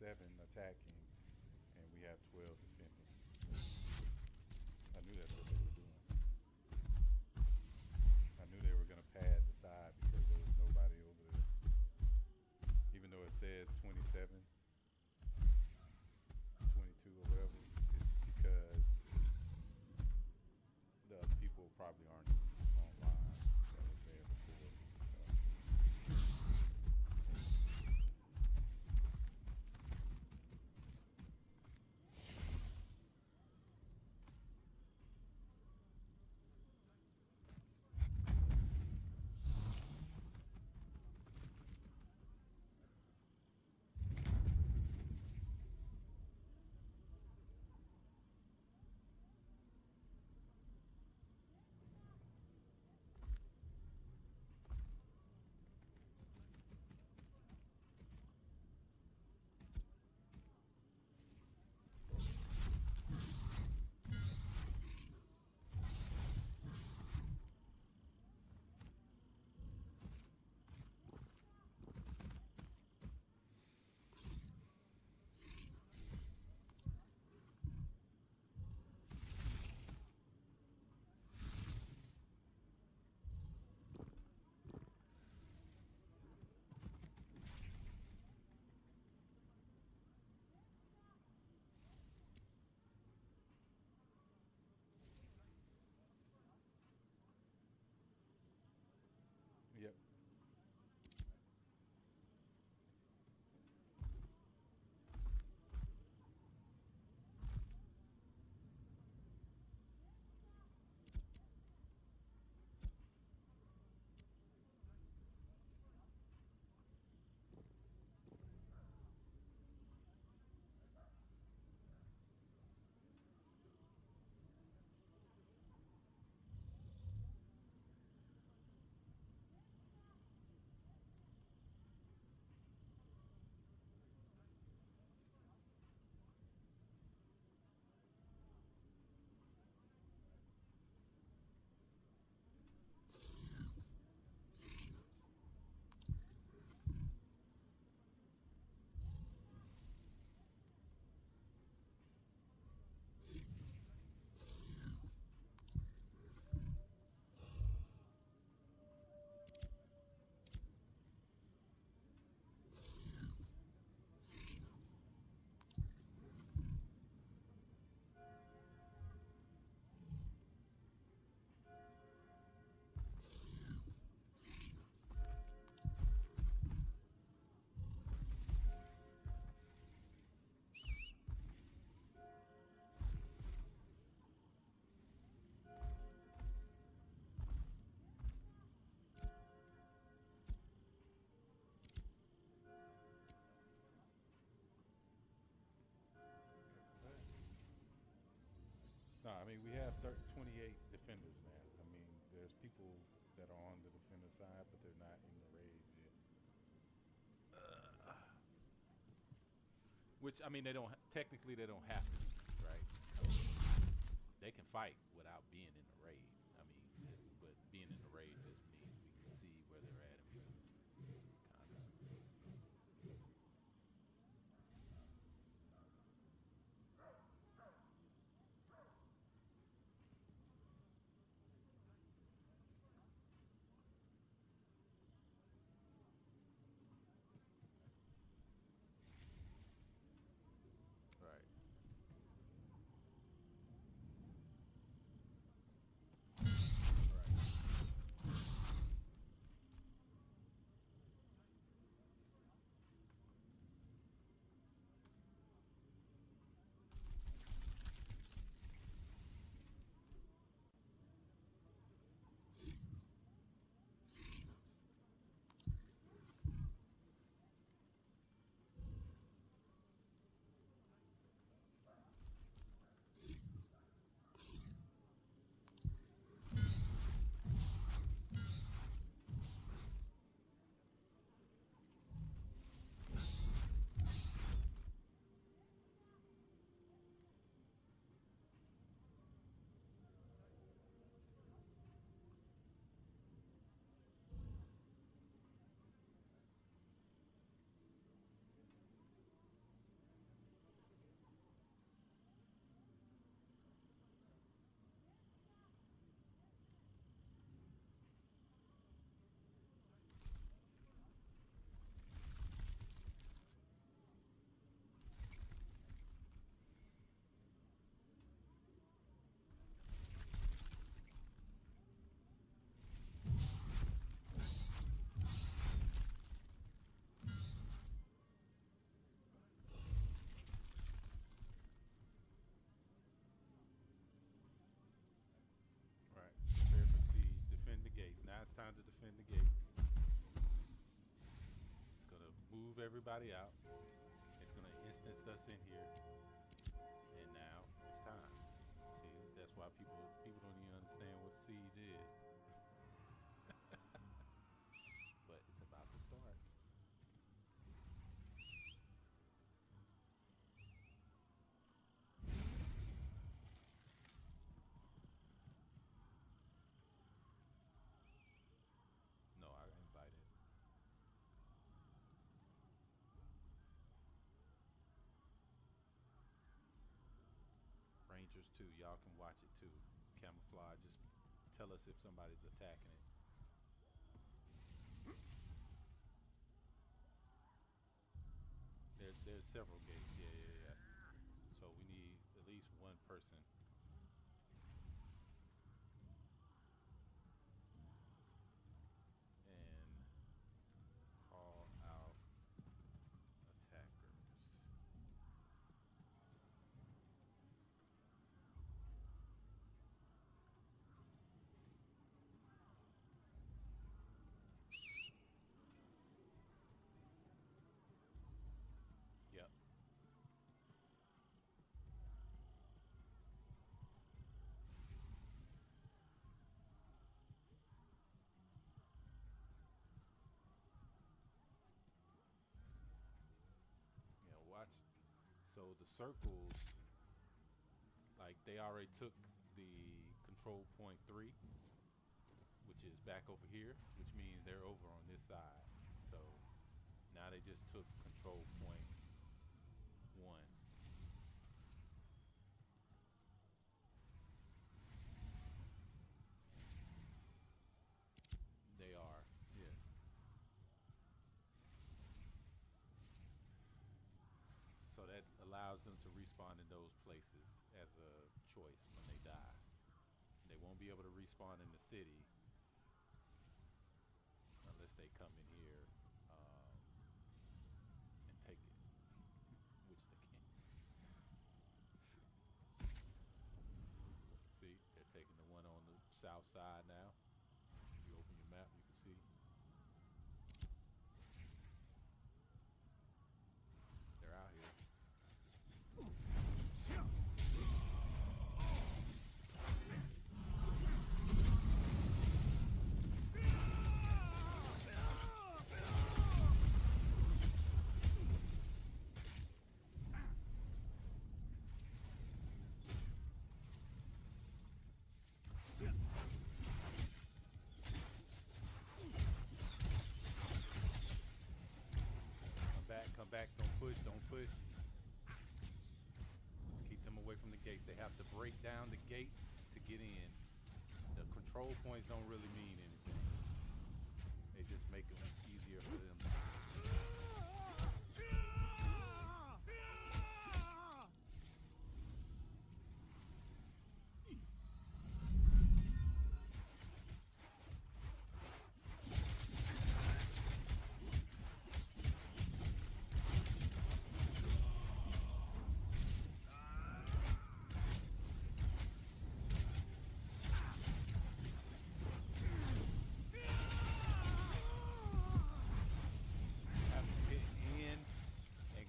7 attacking, and we have 12 defending. I knew that's what they were doing. I knew they were going to pad the side because there was nobody over there. Even though it says 27, 22 or whatever, it's because the other people probably aren't online that was there before. Yep. No, I mean we have 28 defenders now. I mean, there's people that are on the defender side, but they're not in the raid yet. Which I mean, they don't technically they don't have to be, right? I mean, they can fight without being in the raid. I mean, but being in the raid just means we can see where they're at and we can kind of right. time to defend the gates. It's gonna move everybody out. It's gonna instance us in here. And now it's time. See, that's why people don't even understand what siege is. But it's about to start. No, I invited. Rangers too. Y'all can watch it too. Camouflage. Just tell us if somebody's attacking it. There's several gates. Yeah. So we need at least one person. And call out attackers. Yep. Yeah, watch. So the circles, like they already took the control point 3, which is back over here, which means they're over on this side. So now they just took control point 1. They are, yes. So that allows them to respawn in those places as a choice when they die. They won't be able to respawn in the city unless they come in here and take it, which they can't. See, they're taking the one on the south side now. If you open your map, you can see they're out here. Come back, don't push. Just keep them away from the gates. They have to break down the gates to get in. The control points don't really mean anything. They just make it easier for them.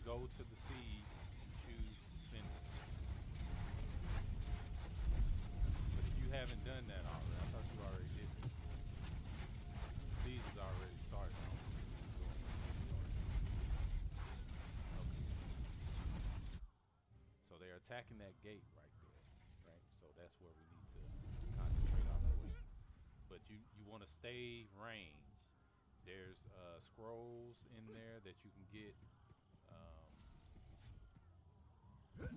Go to the seed and choose finish. But if you haven't done that already, I thought you already did it. Siege is already started. Okay. So they're attacking that gate right there, right? So that's where we need to concentrate our forces. But you want to stay range. There's scrolls in there that you can get. Yeah,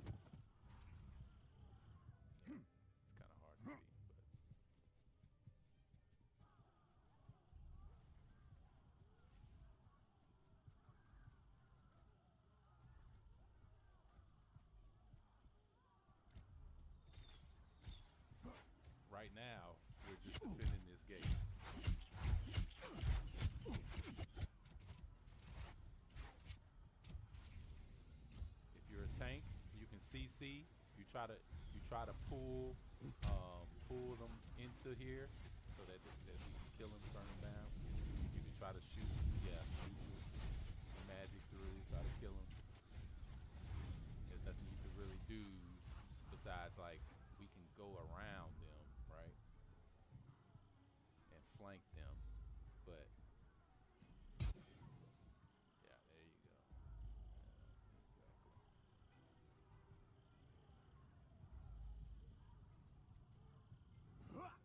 it's kind of hard to see, but right now we're just defending this gate. If you're a tank, you can CC. You try to pull them into here so that you kill him, burn him down. You can try to shoot, yeah, shoot the magic through, try to kill him. There's nothing you can really do besides like we can go around them, right, and flank them. But yeah, there you go. Exactly.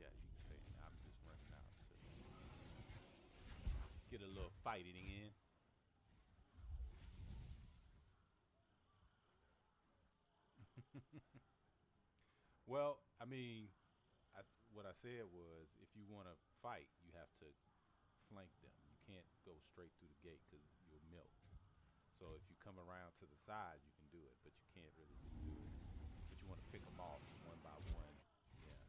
Yeah, you can stay. I'm just running out to get a little fighting in. Well, I mean, what I said was if you want to fight, you have to flank them. You can't go straight through the gate because you'll milk. So if you come around to the side, you can do it, but you can't really just do it. But you want to pick them off one by one, yeah,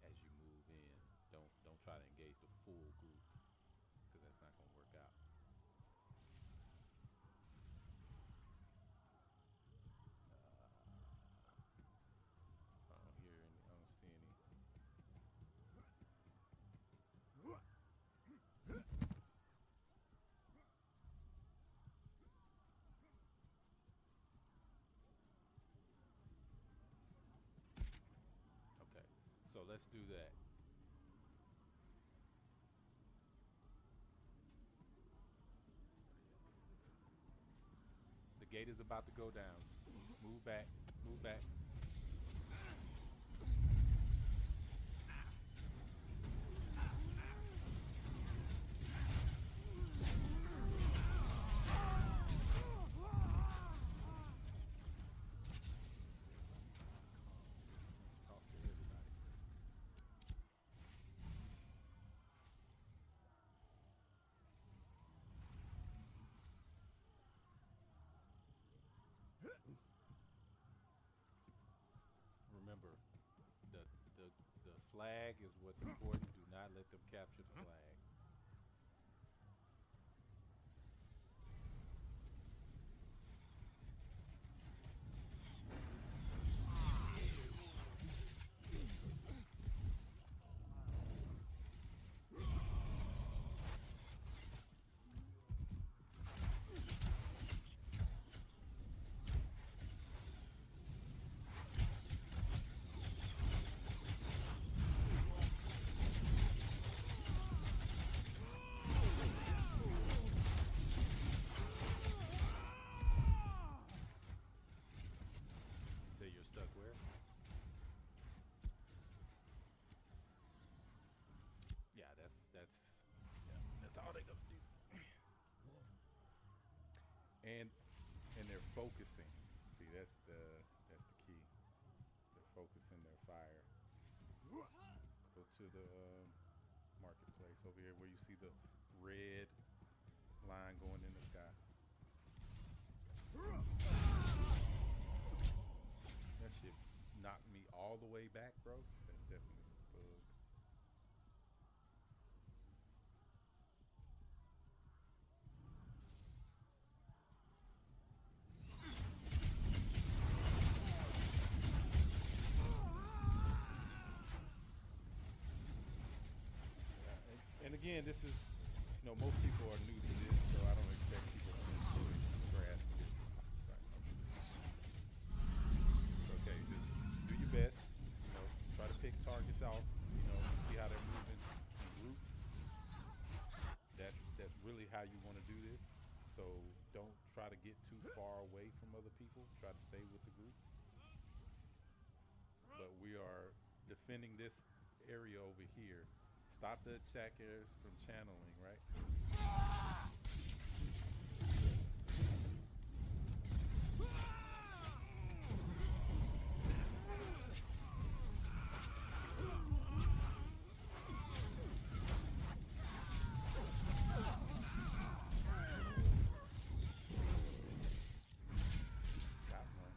as you move in. Don't try to engage the full group because that's not going to work out. I don't hear any. I don't see any. Okay, so let's do that. The gate is about to go down. Move back. Move back. Talk to everybody. Remember, the the the flag is what's important. Do not let them capture the flag. You say you're stuck where? Yeah, that's all they gonna do. And they're focusing. See, that's the key. They're focusing their fire. Go to the marketplace over here where you see the red line going in the sky. That shit knocked me all the way back, bro. That's definitely a bug. Yeah, and again, this is, most people are new to this, so I don't expect people to grasp this. Right. Okay, just do your best. Try to pick targets off. See how they're moving in groups. That's really how you want to do this. So don't try to get too far away from other people. Try to stay with the group. But we are defending this area over here. Stop the attackers from channeling, right? Got one.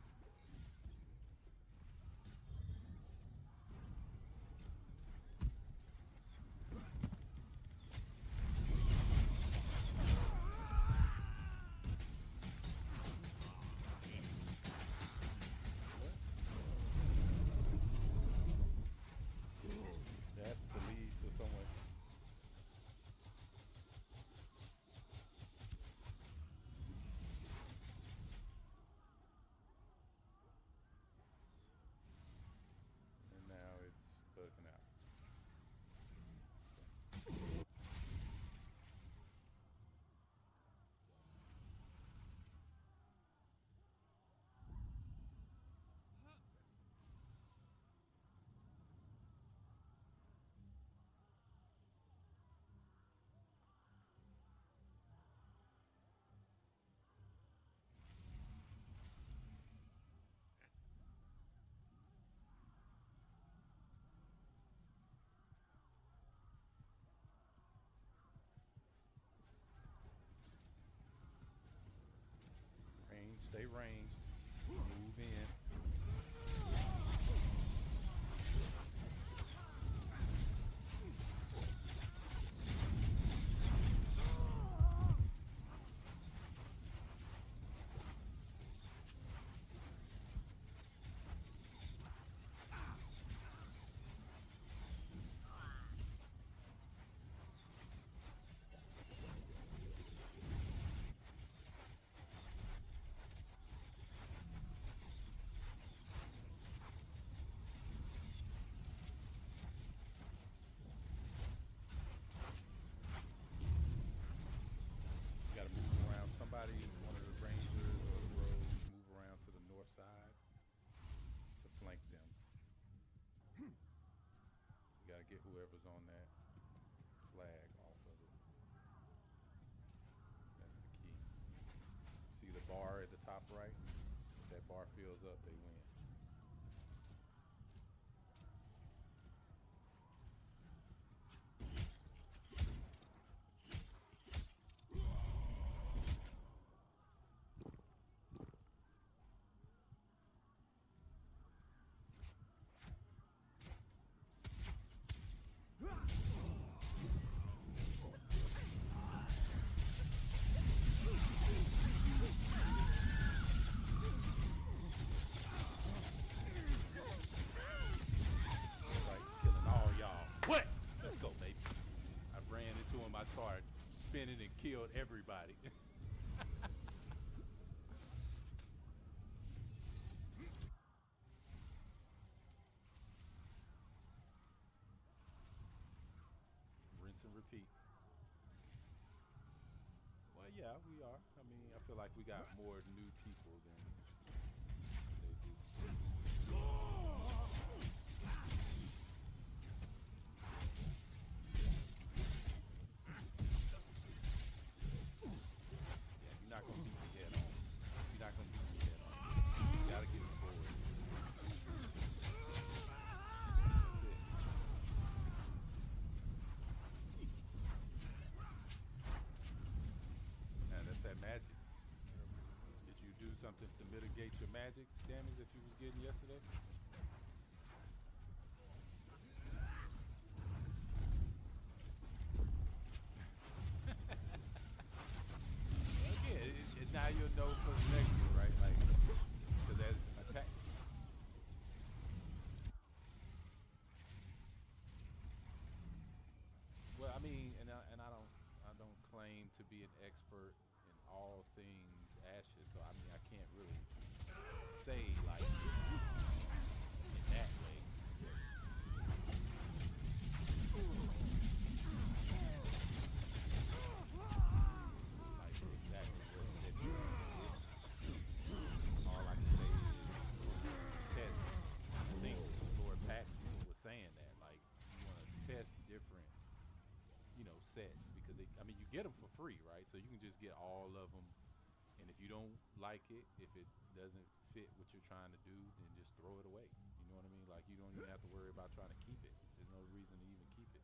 get whoever's on that flag off of it. That's the key. See the bar at the top right? If that bar fills up, they win. What? Let's go, baby. I ran into him. I started spinning and killed everybody. Rinse and repeat. Well, yeah, we are. I mean, I feel like we got more new people than they do. You're not gonna beat me head on. You're not gonna beat me head on. You gotta get it forward. That's it. Now that's that magic. Did you do something to mitigate your magic damage that you was getting yesterday? Again, now you'll know for the next year, right? Like, because that's attack. Well, I mean, and I don't claim to be an expert in all things Ashes, so I mean, I can't really say like in that way. Like exactly what it said. All I can say is test. I think Lord Paxton was saying that, like, you want to test different, sets because I mean, you get them for free, right? So you can just get all of them, and if you don't like it, if it doesn't fit what you're trying to do, then just throw it away. You know what I mean? Like, you don't even have to worry about trying to keep it. There's no reason to even keep it.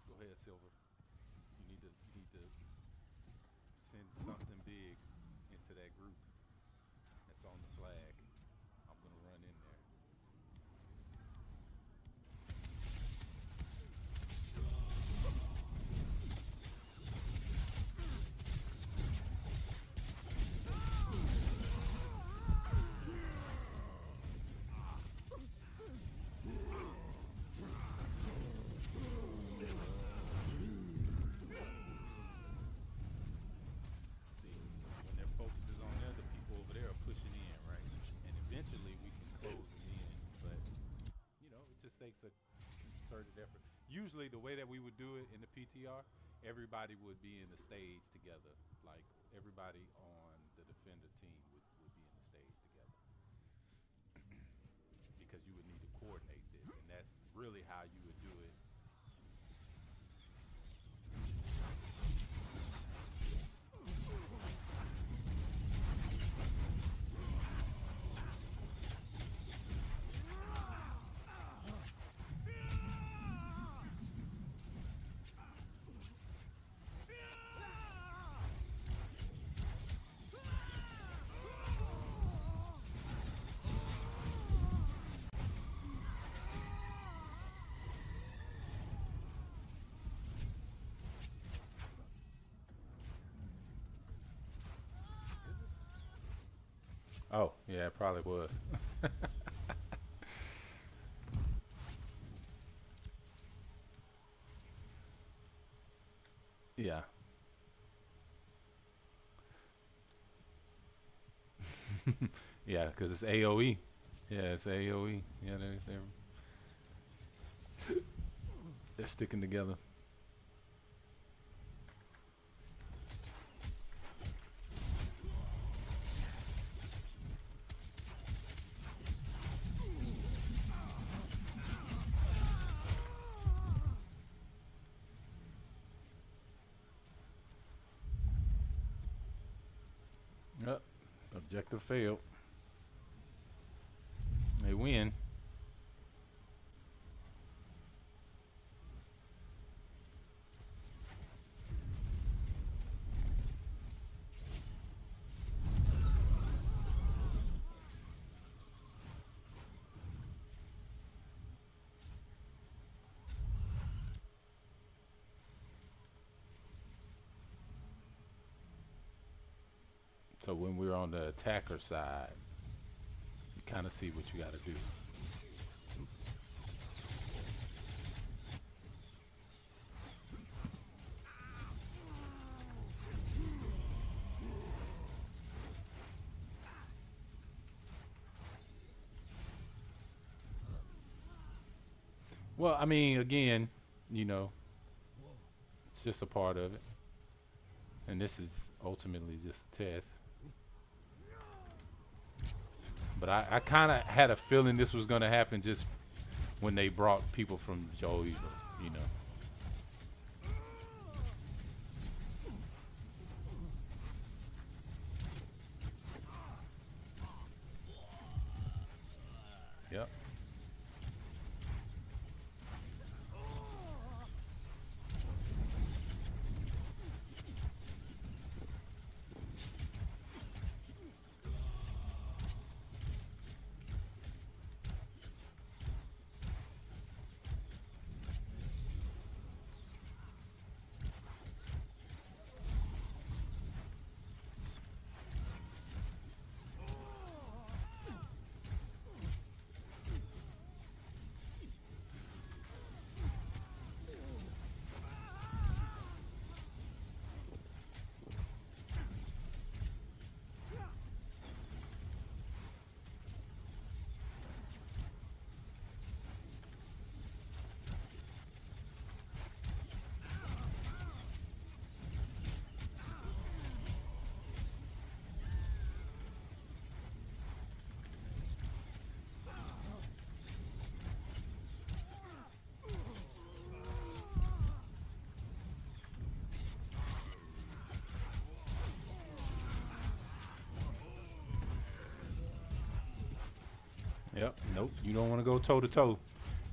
Go ahead, Silver. You need to send something big into that group that's on the flag. I'm gonna run in there. See, when their focus is on there, the people over there are pushing in, right? And eventually we can close them in, but it just takes a concerted effort. Usually the way that we would do it in the PTR, everybody would be in the stage together. Like, everybody on the defender team would be in the stage together. Because you would need to coordinate this, and that's really how you would do it. Oh, yeah, it probably was. Yeah. Yeah, because it's AoE. Yeah, it's AoE. Yeah, they're sticking together. Objective failed. They win. So when we're on the attacker side, you kind of see what you got to do. Well, I mean, again, you know, it's just a part of it, and this is ultimately just a test. But I kind of had a feeling this was going to happen just when they brought people from Joe Evil, you know. Yep. Yep. Nope. You don't want to go toe to toe.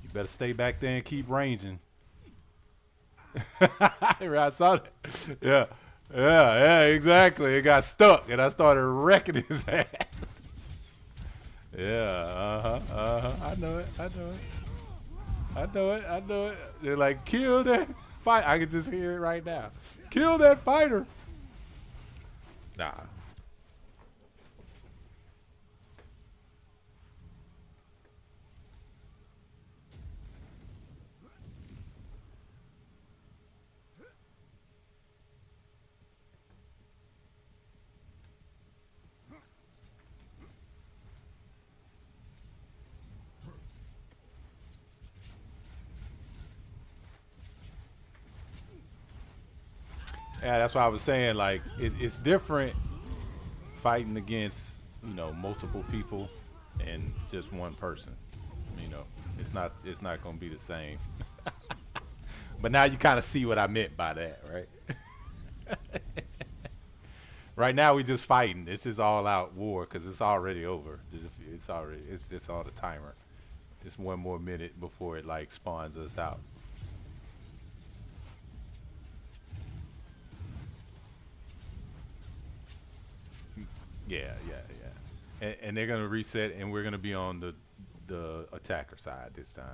You better stay back there and keep ranging. I saw that. Yeah. Yeah, yeah, exactly. It got stuck and I started wrecking his ass. Yeah, I know it. I know it. I know it. I know it. They're like, kill that fight. I can just hear it right now. Kill that fighter. Nah. Yeah, that's why I was saying. Like, it's different fighting against, you know, multiple people and just one person. You know, it's not gonna be the same. But now you kind of see what I meant by that, right? Right now we just fighting. This is all out war because it's already over. It's just all the timer. It's one more minute before it like spawns us out. Yeah, yeah, yeah. And they're gonna reset, and we're gonna be on the attacker side this time.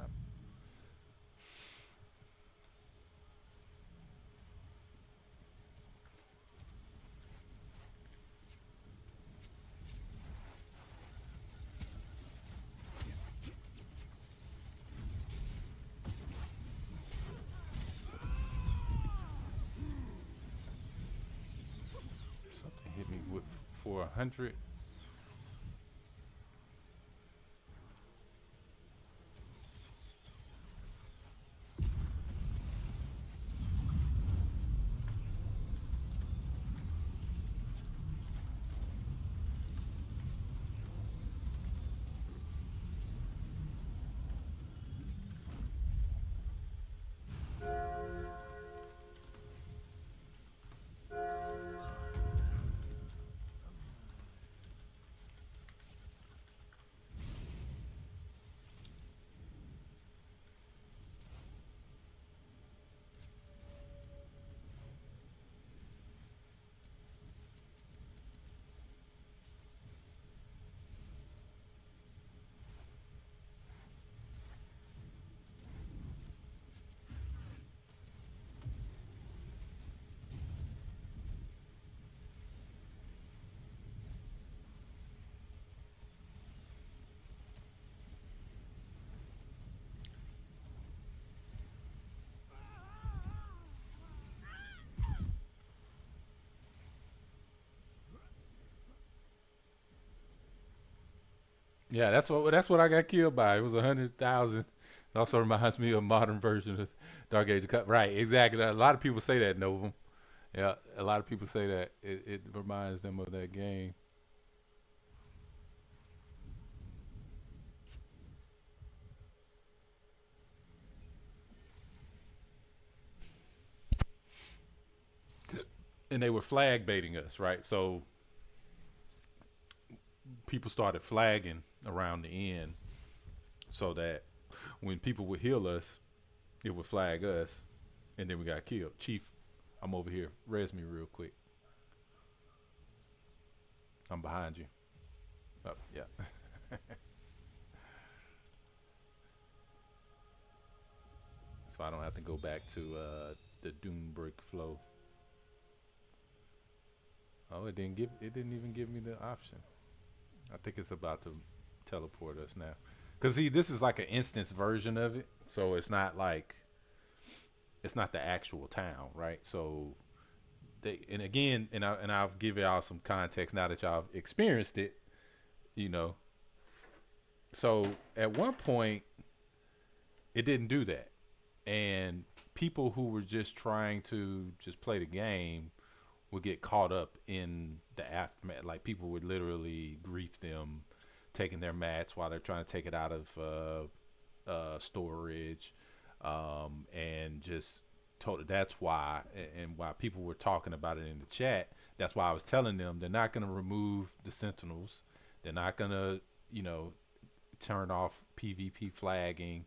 Something hit me with for 100. Yeah, that's what I got killed by. It was 100,000. It also reminds me of a modern version of Dark Age of Cup. Right, exactly. A lot of people say that, Novum. Yeah, a lot of people say that it reminds them of that game. And they were flag baiting us, right? So people started flagging around the end so that when people would heal us, it would flag us, and then we got killed. Chief, I'm over here. Res me real quick. I'm behind you. Oh, yeah. So I don't have to go back to the Doom Break flow. Oh, it didn't even give me the option. I think it's about to teleport us now. Cause see, this is like an instance version of it, so it's not the actual town, right? So they and again, I'll give y'all some context now that y'all have experienced it, you know. So at one point, it didn't do that, and people who were just trying to just play the game would get caught up in the aftermath. Like people would literally grief them, taking their mats while they're trying to take it out of storage, and just told that's why and why people were talking about it in the chat. That's why I was telling them they're not going to remove the Sentinels. They're not going to, you know, turn off PvP flagging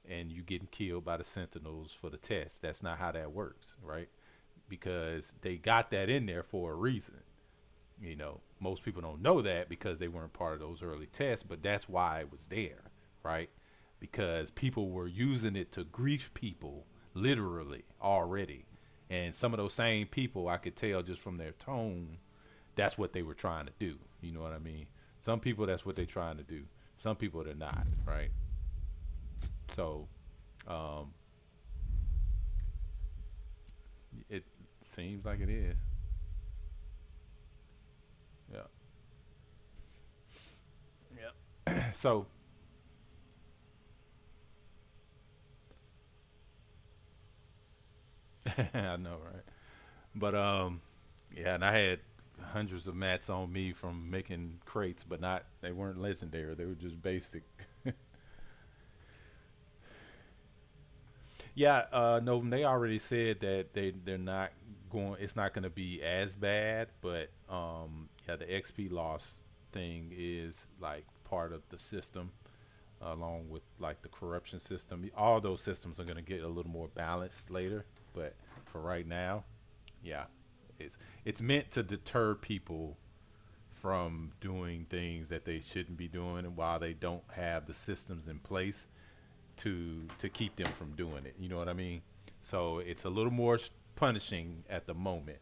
and you getting killed by the Sentinels for the test. That's not how that works, right? Because they got that in there for a reason. You know, most people don't know that because they weren't part of those early tests, but that's why it was there, right? Because people were using it to grief people literally already. And some of those same people, I could tell just from their tone, that's what they were trying to do. You know what I mean? Some people, that's what they're trying to do. Some people, they're not, right? So, um, it seems like it is. Yeah. Yeah. So, I know, right? But yeah, and I had hundreds of mats on me from making crates, but not they weren't legendary. They were just basic. Yeah, no, they already said that they're not going. It's not going to be as bad, but yeah, the XP loss thing is like part of the system, along with like the corruption system. All those systems are going to get a little more balanced later, but for right now, yeah, it's meant to deter people from doing things that they shouldn't be doing, and while they don't have the systems in place to keep them from doing it. You know what I mean? So it's a little more punishing at the moment.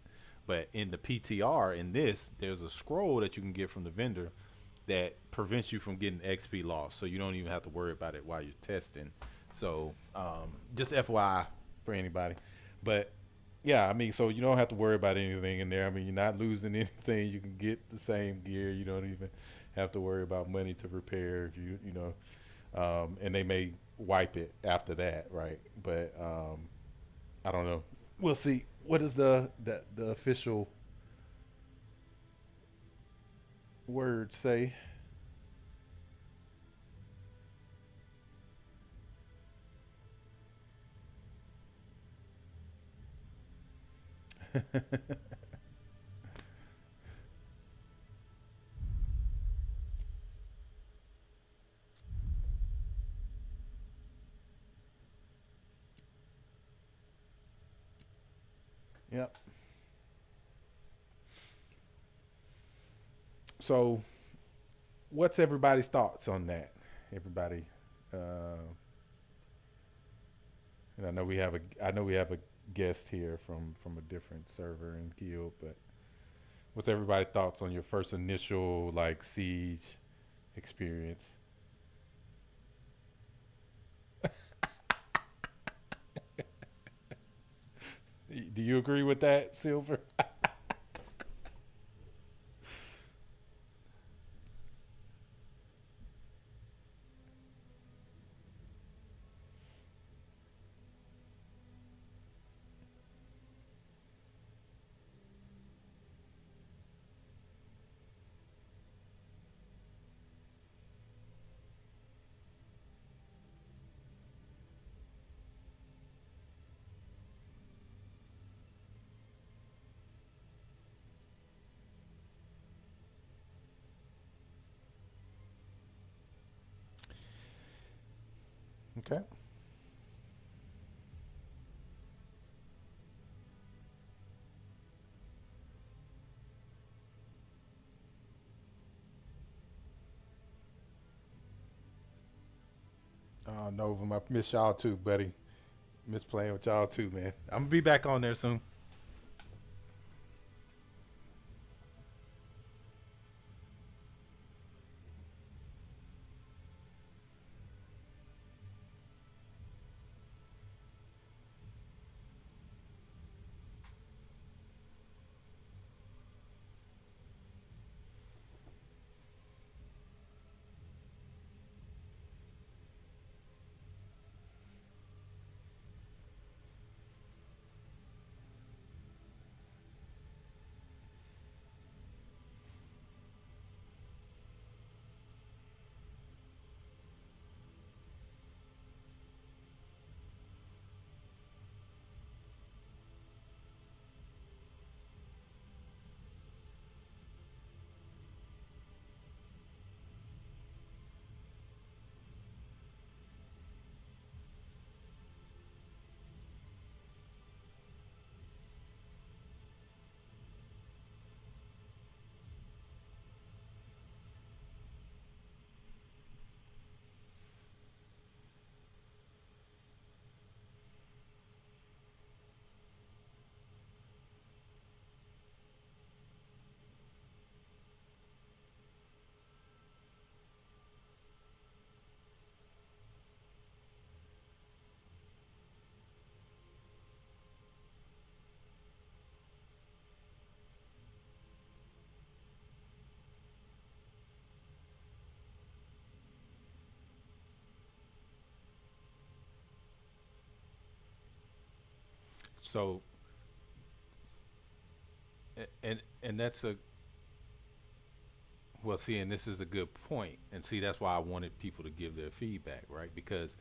But in the PTR, in this, there's a scroll that you can get from the vendor that prevents you from getting XP loss. So you don't even have to worry about it while you're testing. So just FYI for anybody. But yeah, I mean, so you don't have to worry about anything in there. I mean, you're not losing anything. You can get the same gear. You don't even have to worry about money to repair if you know, and they may wipe it after that, right? But I don't know. We'll see. What does the official word say? Yep. So, what's everybody's thoughts on that? Everybody, uh, and I know we have a guest here from a different server and guild, but what's everybody's thoughts on your first initial like siege experience? Do you agree with that, Silver? Okay. Novum, I miss y'all too, buddy. Miss playing with y'all too, man. I'm gonna be back on there soon. So, and that's a well, see, and this is a good point, and see, that's why I wanted people to give their feedback, right? Because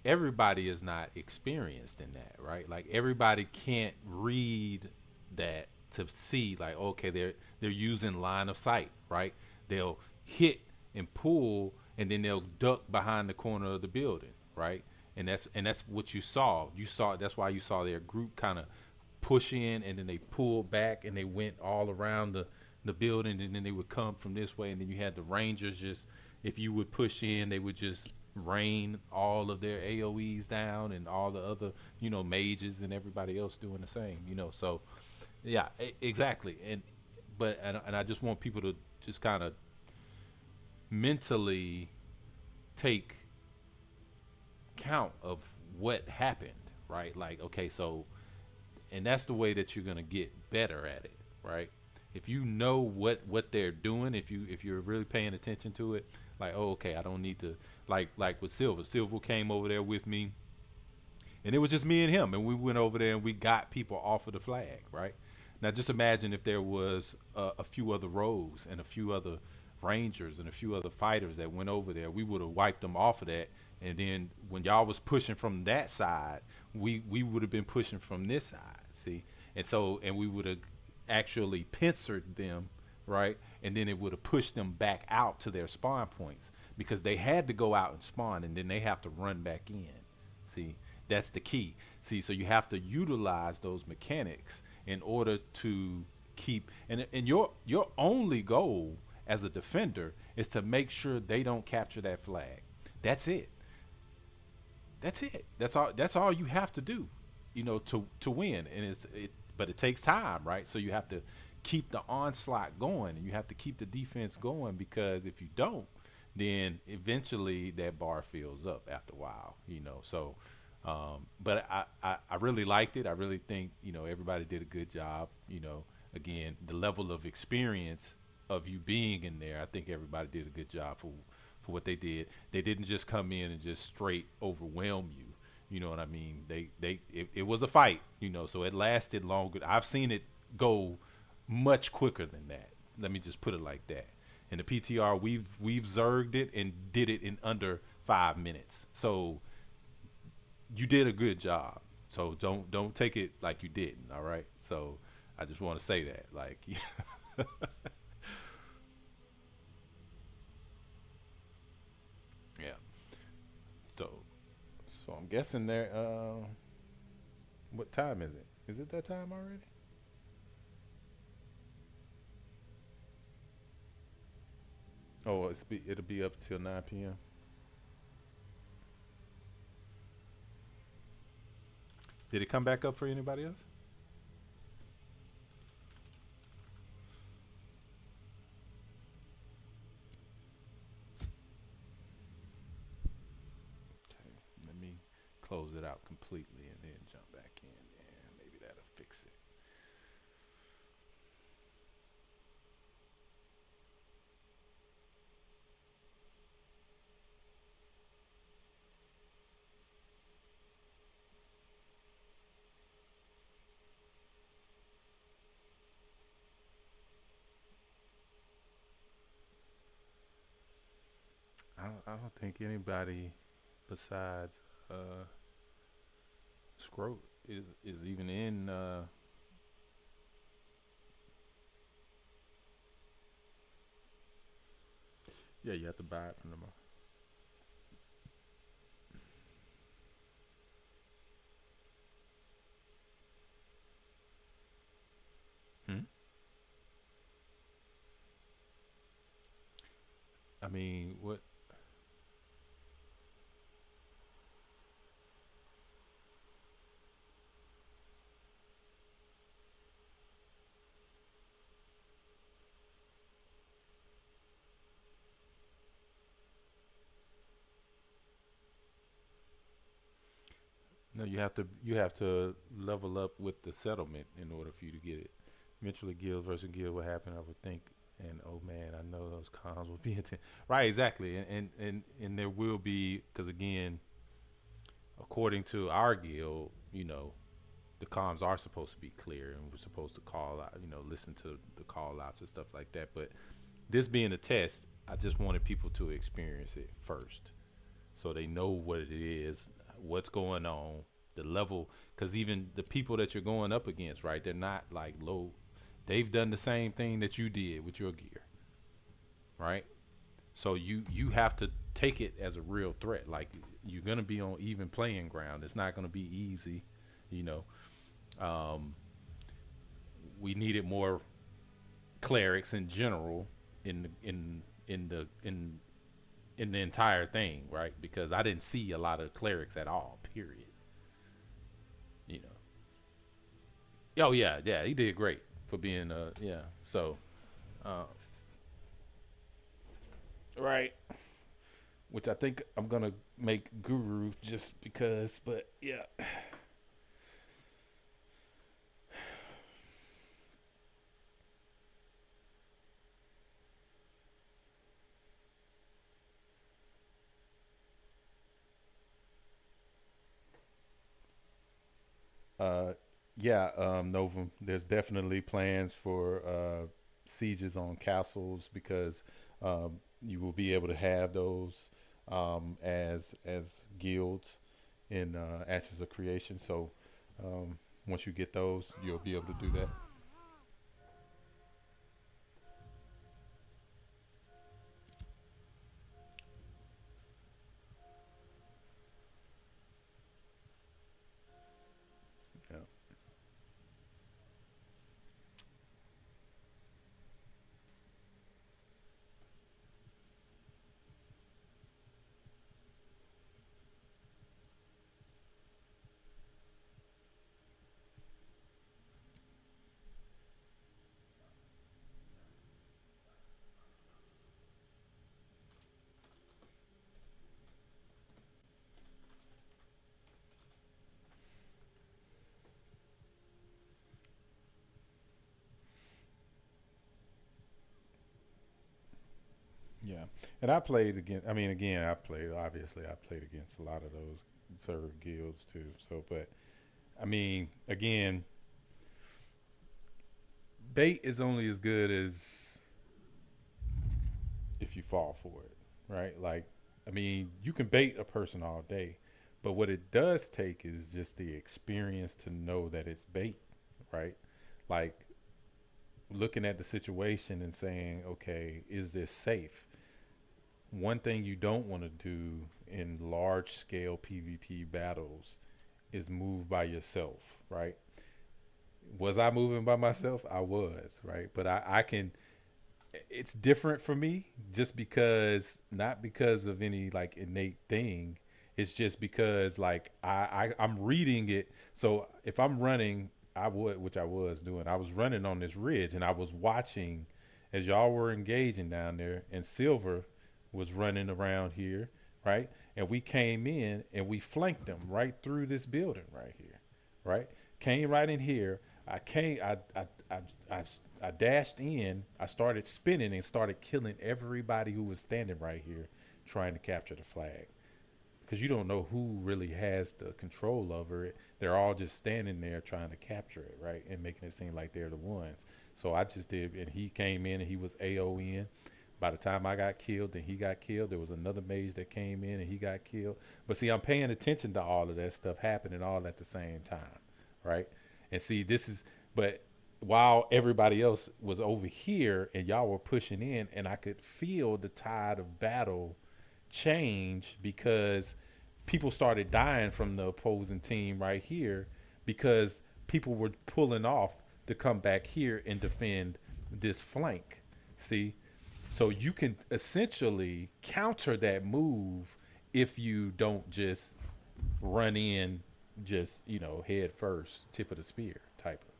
everybody is not experienced in that, right? Like everybody can't read that to see like okay, they're using line of sight, right? They'll hit and pull and then they'll duck behind the corner of the building, right? And that's what you saw. You saw that's why you saw their group kind of push in and then they pulled back and they went all around the building and then they would come from this way and then you had the Rangers just if you would push in they would just rain all of their AoEs down and all the other mages and everybody else doing the same so yeah exactly and I just want people to just kind of mentally take count of what happened, right? Like okay, so and that's the way that you're gonna get better at it, right? If you know what they're doing, if you're really paying attention to it, like oh okay, I don't need to like with Silver. Silver came over there with me, and it was just me and him, and we went over there and we got people off of the flag, right? Now just imagine if there was a few other rogues and a few other rangers and a few other fighters that went over there, we would have wiped them off of that. And then when y'all was pushing from that side, we would have been pushing from this side. See, and we would have actually pincered them, right? And then it would have pushed them back out to their spawn points because they had to go out and spawn, and then they have to run back in. See, that's the key. See, so you have to utilize those mechanics in order to keep and your only goal as a defender is to make sure they don't capture that flag. That's it. That's it. That's all you have to do, to win. And but it takes time, right? So you have to keep the onslaught going and you have to keep the defense going because if you don't, then eventually that bar fills up after a while, So but I really liked it. I really think, everybody did a good job. Again, the level of experience of you being in there, I think everybody did a good job for what they did. They didn't just come in and just straight overwhelm you. You know what I mean? It was a fight, so it lasted longer. I've seen it go much quicker than that. Let me just put it like that. In the PTR, we've zerged it and did it in under 5 minutes. So you did a good job. So don't take it like you didn't. All right. So I just want to say that, like, yeah. So So I'm guessing there. What time is it? Is it that time already? Oh, it'll be up till 9 p.m. Did it come back up for anybody else? Okay, let me close it out completely and then jump back in. Yeah, maybe that'll fix it. I don't think anybody besides uh, Scroat is even in. Yeah, you have to buy it from them. Hmm? I mean, what? No, you have to level up with the settlement in order for you to get it. Eventually, guild versus guild will happen, I would think. And oh man, I know those cons will be intense. Right, exactly. And there will be, because again, according to our guild, the comms are supposed to be clear, and we're supposed to call out, listen to the call outs and stuff like that. But this being a test, I just wanted people to experience it first, so they know what it is, what's going on, the level. Because even the people that you're going up against, right? They're not like low. They've done the same thing that you did with your gear, right? So you have to take it as a real threat. Like you're gonna be on even playing ground. It's not gonna be easy, you know. Um, we needed more clerics in general in the entire thing, right? Because I didn't see a lot of clerics at all. Period. You know. Oh yeah, yeah, he did great for being yeah. So uh, right, which I think I'm gonna make Guru just because, but yeah. Uh, yeah, Novum. There's definitely plans for sieges on castles because you will be able to have those as guilds in Ashes of Creation. So once you get those, you'll be able to do that. Yeah. Yeah, and I played against. I mean, again, I played. Obviously, I played against a lot of those server guilds too. So, but I mean, again, bait is only as good as if you fall for it, right? Like, I mean, you can bait a person all day, but what it does take is just the experience to know that it's bait, right? Like looking at the situation and saying, okay, is this safe? one thing you don't want to do in large scale PvP battles is move by yourself, right? Was I moving by myself? I was, right? But I can, it's different for me just because, not because of any like innate thing. It's just because like I'm reading it. So if I'm running, I would, which I was doing, I was running on this ridge and I was watching as y'all were engaging down there, and Silver was running around here, right? And we came in and we flanked them right through this building right here, right? Came right in here. I came, I, I, I dashed in. I started spinning and started killing everybody who was standing right here, trying to capture the flag. Because you don't know who really has the control over it. They're all just standing there trying to capture it, right, and making it seem like they're the ones. So I just did, and he came in and he was AON. By the time I got killed and he got killed, there was another mage that came in and he got killed. But see, I'm paying attention to all of that stuff happening all at the same time, right? And see, this is, but while everybody else was over here and y'all were pushing in, and I could feel the tide of battle change because people started dying from the opposing team right here because people were pulling off to come back here and defend this flank. See? So you can essentially counter that move if you don't just run in, just, head first, tip of the spear type of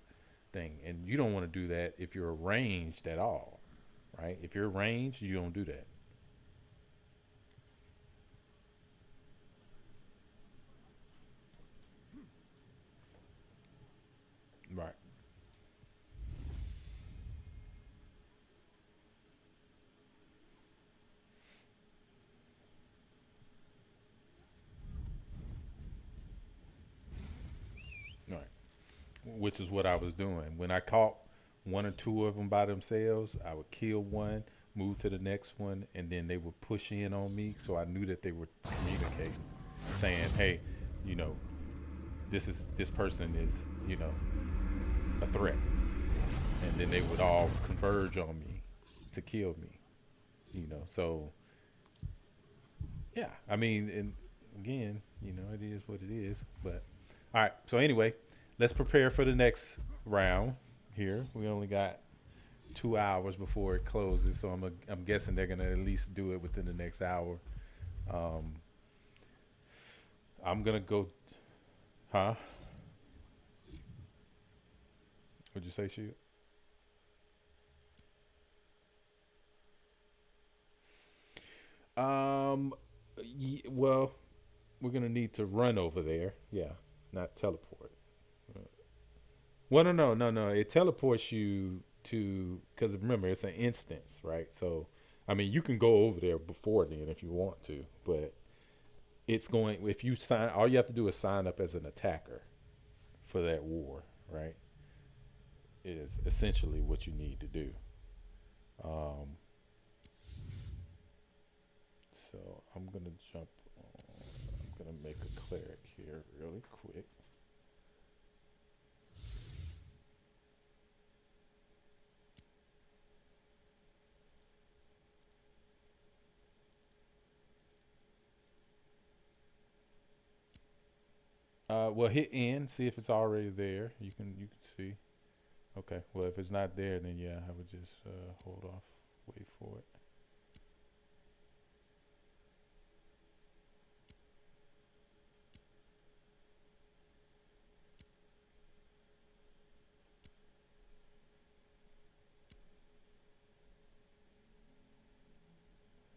thing. And you don't want to do that if you're ranged at all, right? If you're ranged, you don't do that. Right. Right. Which is what I was doing. When I caught one or two of them by themselves, I would kill one, move to the next one, and then they would push in on me. So I knew that they would communicate, saying, "Hey, you know, this person is, a threat," and then they would all converge on me to kill me. So yeah, I mean, and again, it is what it is. But all right, so anyway, let's prepare for the next round. Here, we only got 2 hours before it closes, so I'm guessing they're gonna at least do it within the next hour. Um, I'm gonna go, huh? Would you say, shoot? Um, well, we're gonna need to run over there. Yeah, not teleport. Well, no, no, no, no. It teleports you to, because remember it's an instance, right? So, I mean, you can go over there before then if you want to, but it's going. If you sign, all you have to do is sign up as an attacker for that war, right? Is essentially what you need to do. Um, so I'm gonna jump. I'm gonna make a cleric here really quick. Well, hit N, see if it's already there. You can see. Okay. Well, if it's not there, then yeah, I would just hold off, wait for it.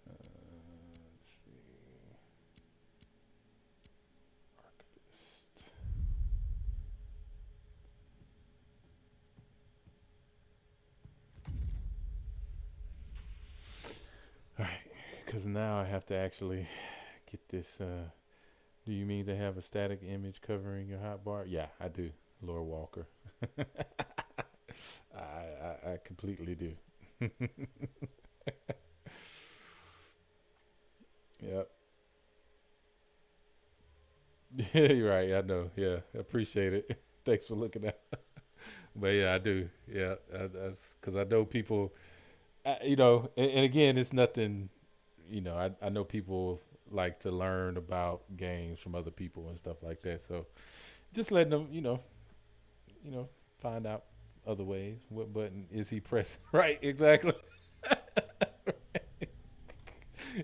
Let's see. Archivist. All right, because now I have to actually get this. Do you mean to have a static image covering your hotbar? Yeah, I do, Lord Walker. I completely do. Yep. Yeah, you're right. I know. Yeah, I appreciate it. Thanks for looking at. But yeah, I do. Yeah, that's because I know people. And again, it's nothing. I know people like to learn about games from other people and stuff like that. So just letting them, you know, find out other ways. What button is he pressing? Right, exactly.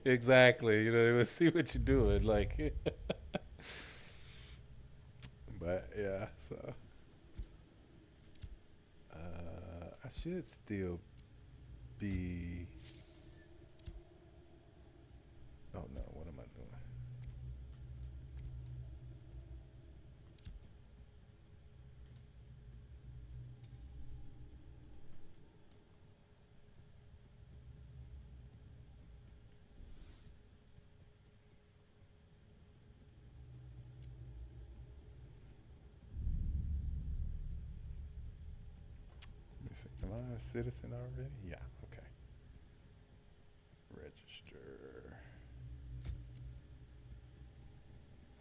Exactly. Let's see what you're doing. Like, but yeah, so I should still be. Oh no, what am I doing? Let me see. Am I a citizen already? Yeah. Okay. Register.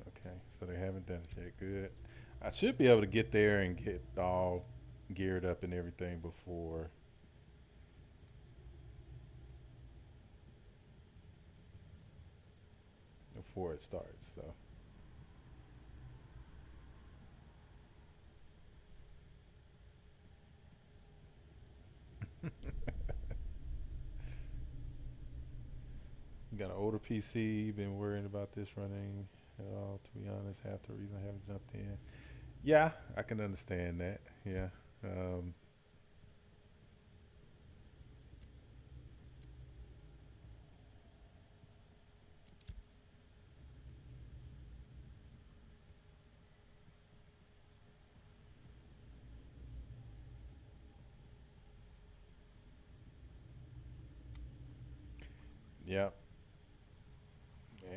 Okay. So they haven't done it yet. Good. I should be able to get there and get all geared up and everything before it starts. So. You got an older PC, been worrying about this running at all, to be honest, half the reason I haven't jumped in. Yeah, I can understand that. Yeah. Um, yeah.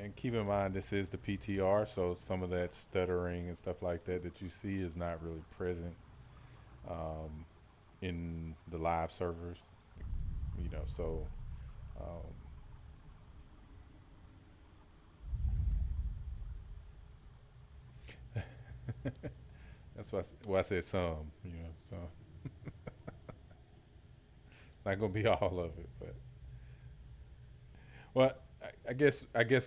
And keep in mind, this is the PTR, so some of that stuttering and stuff like that that you see is not really present um, in the live servers, so um, that's why I said some, so not gonna be all of it, but well, I guess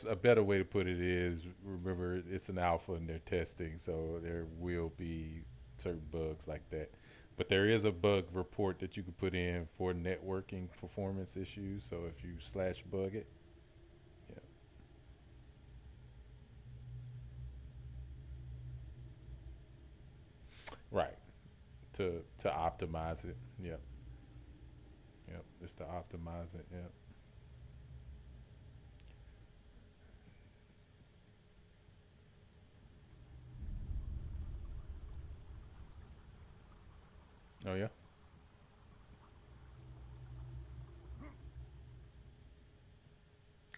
a better way to put it is remember it's an alpha and they're testing, so there will be certain bugs like that. But there is a bug report that you can put in for networking performance issues. So if you slash bug it, yeah, right, to optimize it. Yep, yep, just to optimize it. Yep. Oh yeah.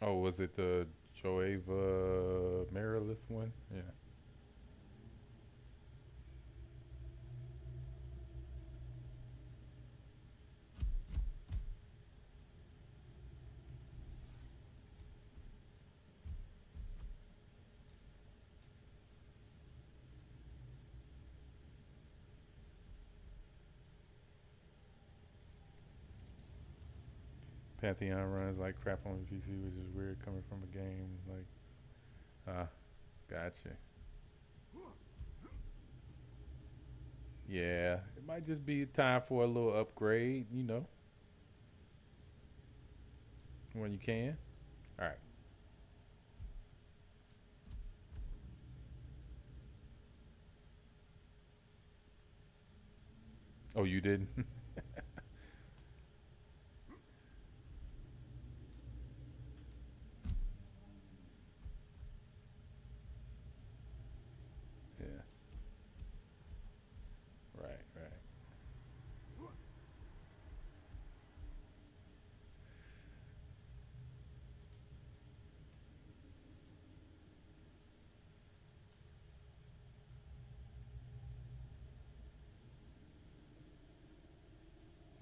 Oh, was it the Joeva Marilith one? Yeah. Pantheon runs like crap on the PC, which is weird coming from a game like. Ah, gotcha. Yeah, it might just be time for a little upgrade, when you can. All right. Oh, you didn't? Yeah. Right, right.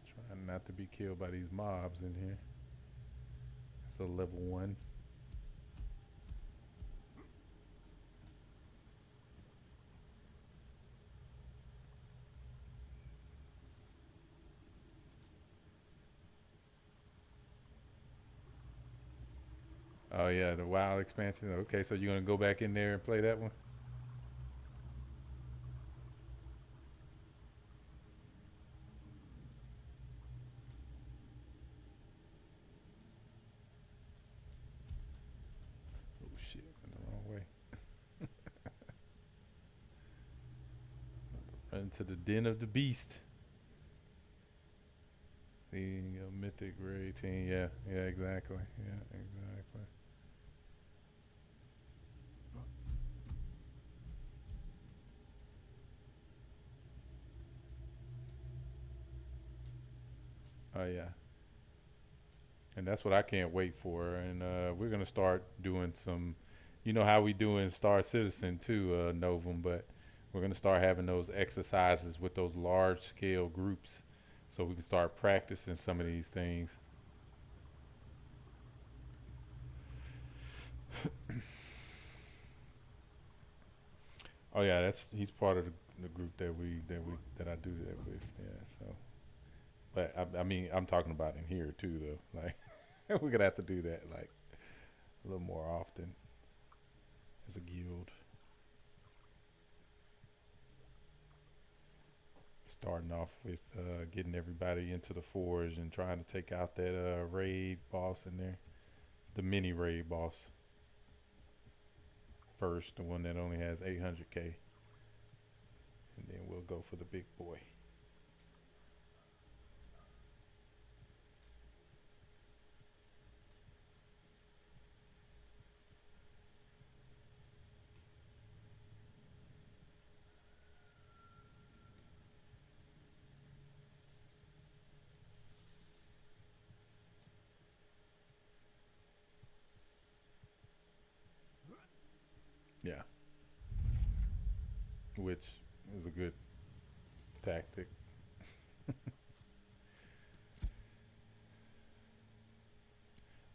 Trying not to be killed by these mobs in here. It's a level one. Oh yeah, the WoW expansion. Okay, so you're gonna go back in there and play that one? Oh shit, went the wrong way. Run to the den of the beast. Leading a mythic raid team. Yeah, yeah, exactly. Yeah, exactly. Oh yeah, and that's what I can't wait for. And we're gonna start doing some. You know how we do in Star Citizen too, Novum, but we're gonna start having those exercises with those large scale groups, so we can start practicing some of these things. Oh yeah, that's he's part of the group that I do that with. Yeah, so but I mean I'm talking about in here too though. Like we're gonna have to do that like a little more often as a guild. Starting off with getting everybody into the forge and trying to take out that raid boss in there, the mini raid boss first, the one that only has 800k, and then we'll go for the big boy. Yeah, which is a good tactic.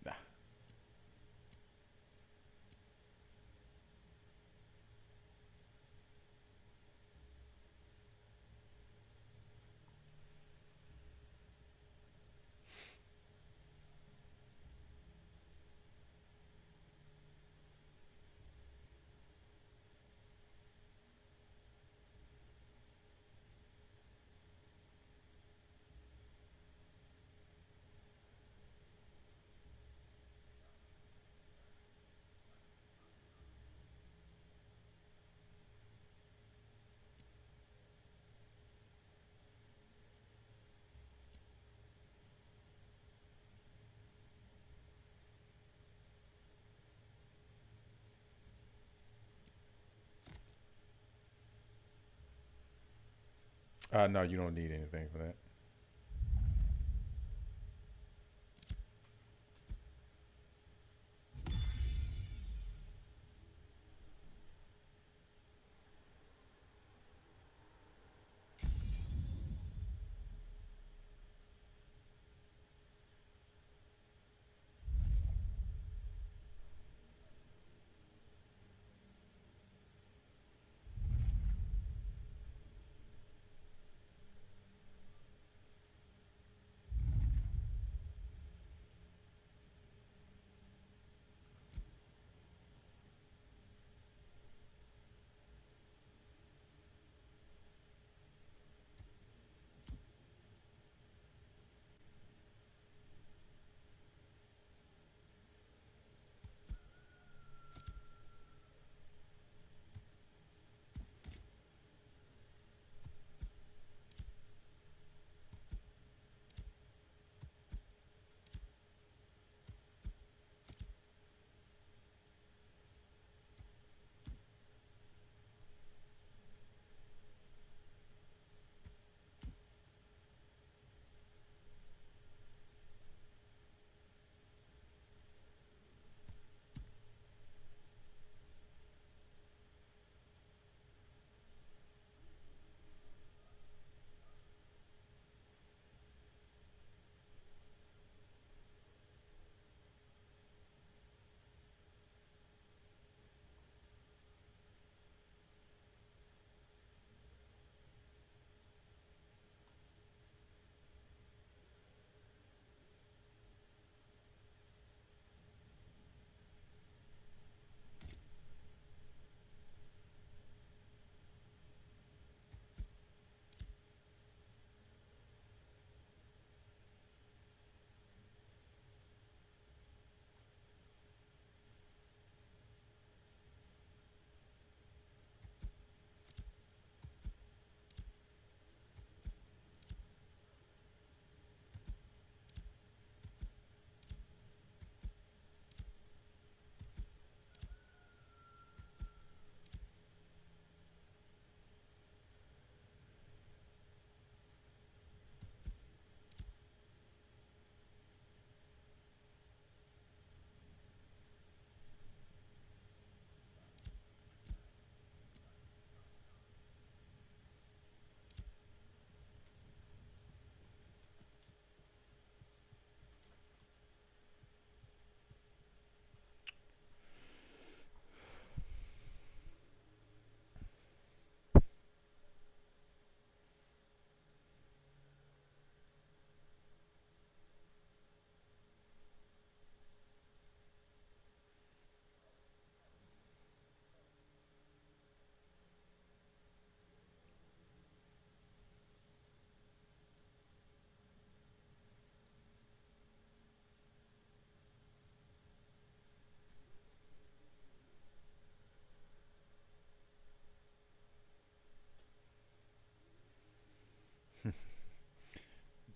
Nah. No, you don't need anything for that.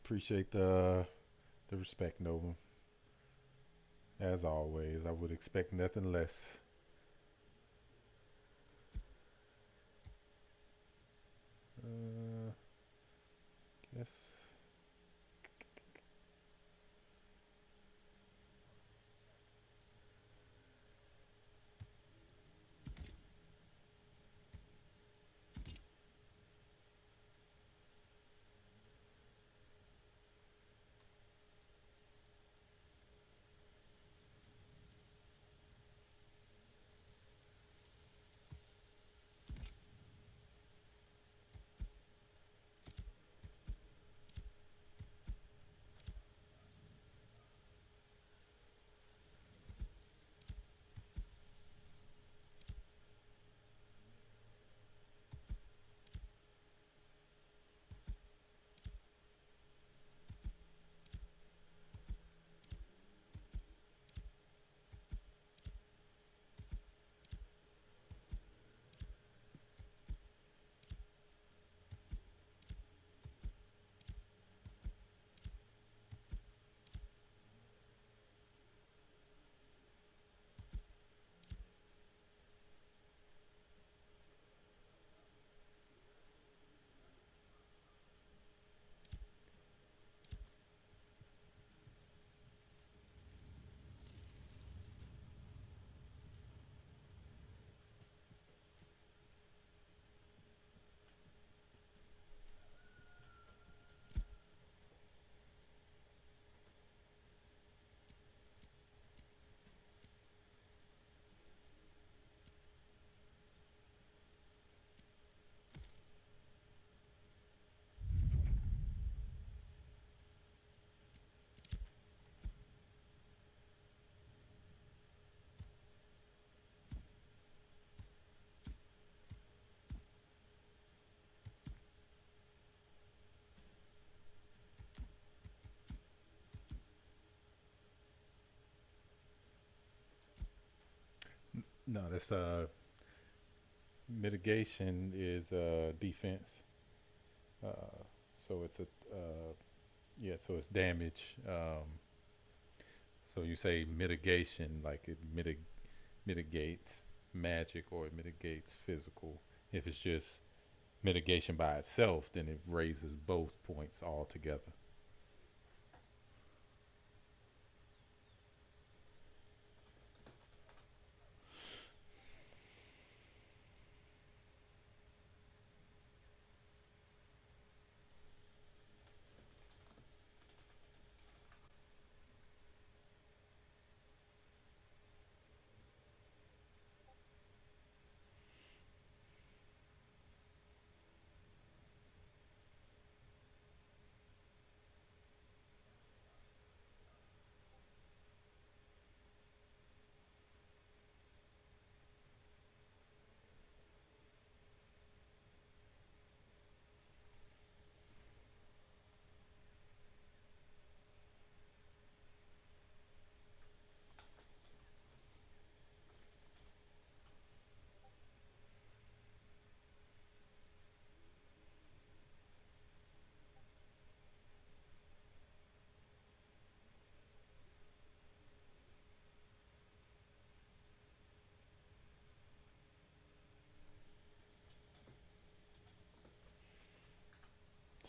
Appreciate the respect, Nova. As always, I would expect nothing less. Uh, guess. No, that's mitigation is defense. Uh, so it's a yeah. So it's damage. So you say mitigation, like it mitigates magic or it mitigates physical. If it's just mitigation by itself, then it raises both points all together.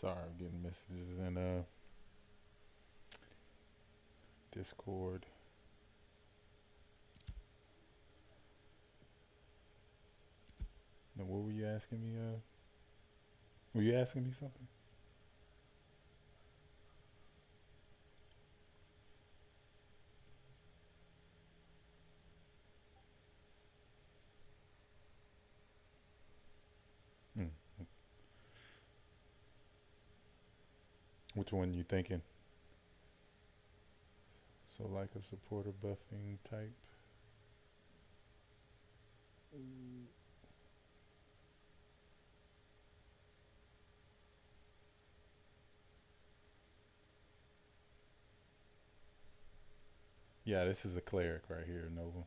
Sorry, I'm getting messages in Discord. Now, what were you asking me? Were you asking me something? Hmm. Which one you thinking? So like a supporter buffing type. Yeah, this is a cleric right here, Nova.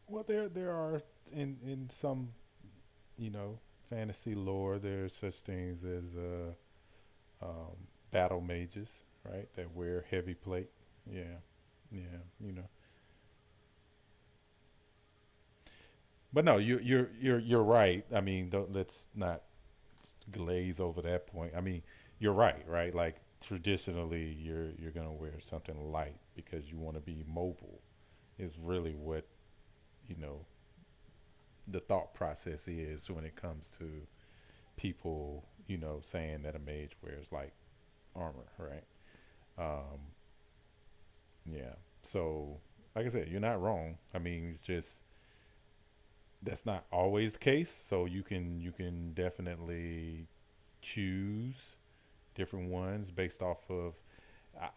Well, there are in some, you know, fantasy lore. There's such things as battle mages, right? That wear heavy plate. Yeah, yeah, you know. But no, you're right. I mean, let's not glaze over that point. I mean, you're right, right? Like traditionally, you're gonna wear something light because you want to be mobile. Is really what you know the thought process is when it comes to people, you know, saying that a mage wears like armor, right? Um, yeah. So, like I said, you're not wrong. I mean, it's just that's not always the case. So you can definitely choose different ones based off of.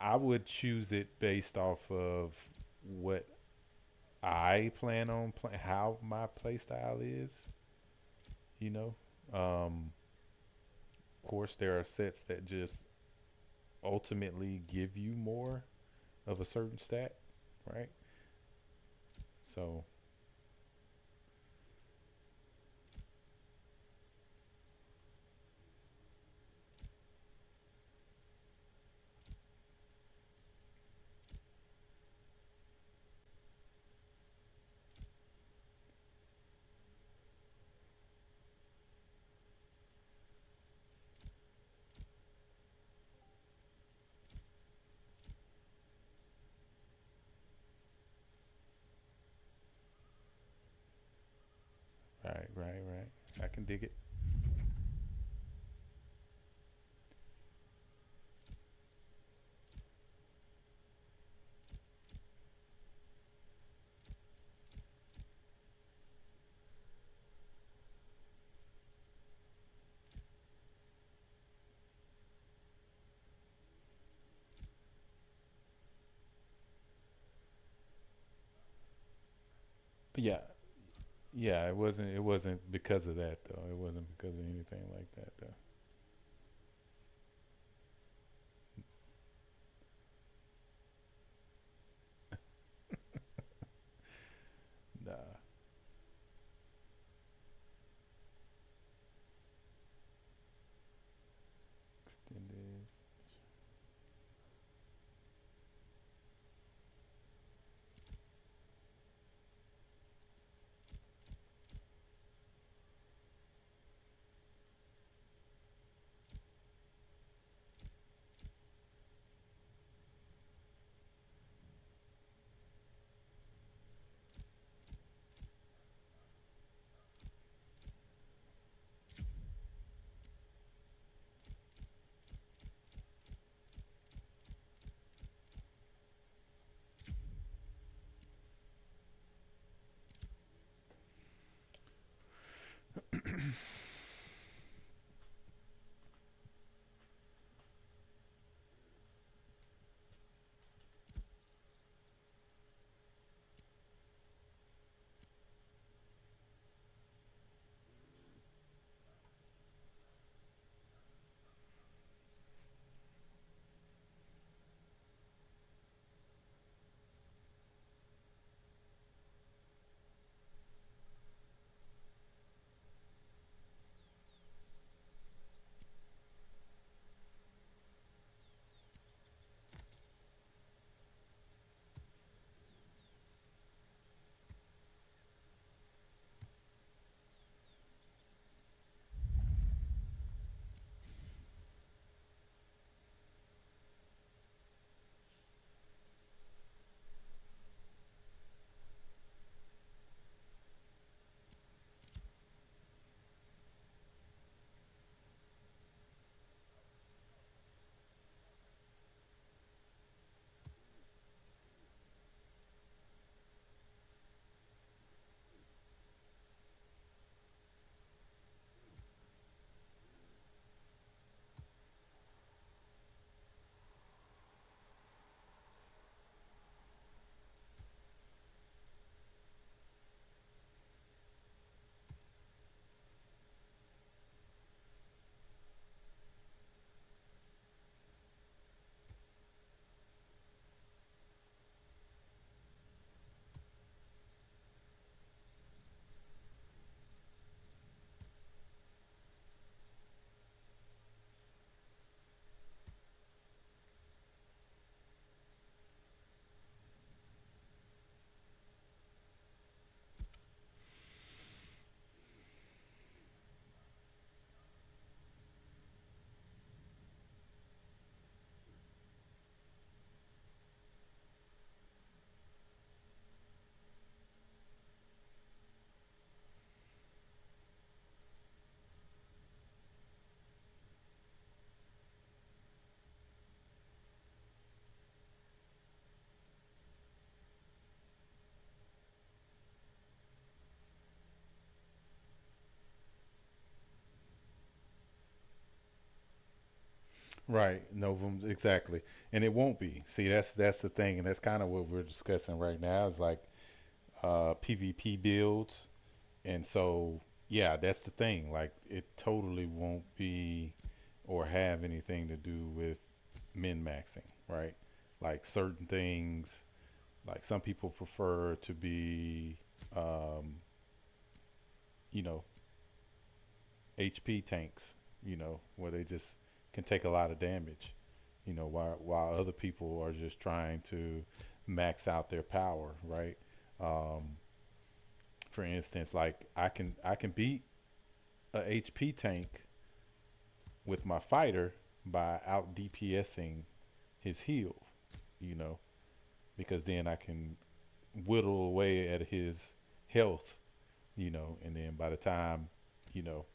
I would choose it based off of what I plan on how my play style is. You know, of course there are sets that just ultimately give you more of a certain stat, right? So right. I can dig it. Yeah, yeah. It wasn't because of that though. It wasn't because of anything like that though. Nah, extended. Right, Novum, exactly, and it won't be. See, that's the thing, and that's kind of what we're discussing right now. Is like PvP builds, and so yeah, that's the thing. Like it totally won't be or have anything to do with min maxing, right? Like certain things, like some people prefer to be, um, you know, HP tanks, where they just can take a lot of damage, while other people are just trying to max out their power, right? Um, for instance, like I can beat a HP tank with my fighter by out DPSing his heal, you know, because then I can whittle away at his health, and then by the time, you know,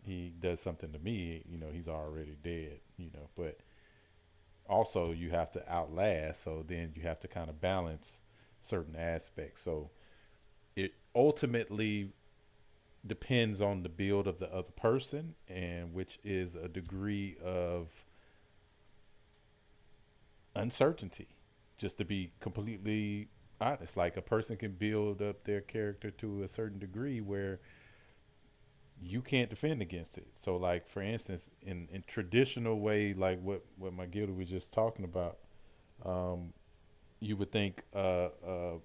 he does something to me, he's already dead, But also you have to outlast, so then you have to kind of balance certain aspects. So it ultimately depends on the build of the other person, and which is a degree of uncertainty. Just to be completely honest, like a person can build up their character to a certain degree where you can't defend against it. So, like for instance, in traditional way, like what my guild was just talking about, um, you would think a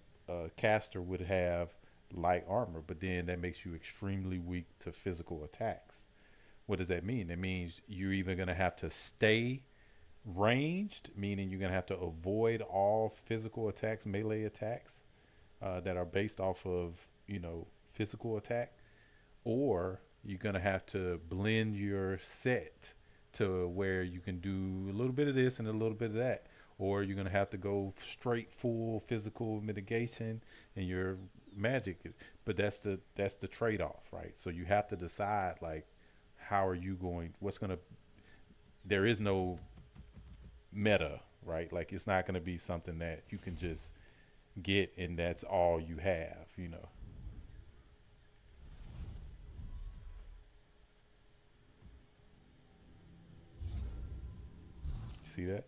caster would have light armor, but then that makes you extremely weak to physical attacks. What does that mean? It means you're either going to have to stay ranged, meaning you're going to have to avoid all physical attacks, melee attacks that are based off of, physical attack, or you're going to have to blend your set to where you can do a little bit of this and a little bit of that, or you're going to have to go straight full physical mitigation and your magic is, but that's the trade-off, right? So you have to decide, like, how are you going, what's going to, there is no meta, right? Like it's not going to be something that you can just get and that's all you have. You see that?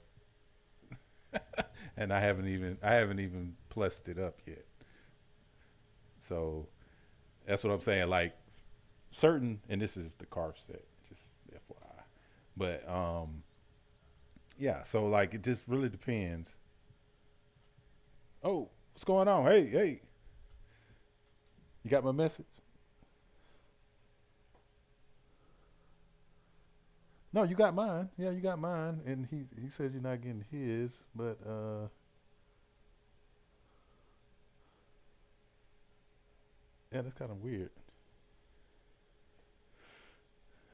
And I haven't even plussed it up yet. So that's what I'm saying. Like certain, and this is the carve set, just FYI. But yeah. So like it just really depends. Oh, what's going on? Hey, hey, you got my message? No, you got mine. Yeah, you got mine. And he says you're not getting his, but yeah, that's kind of weird.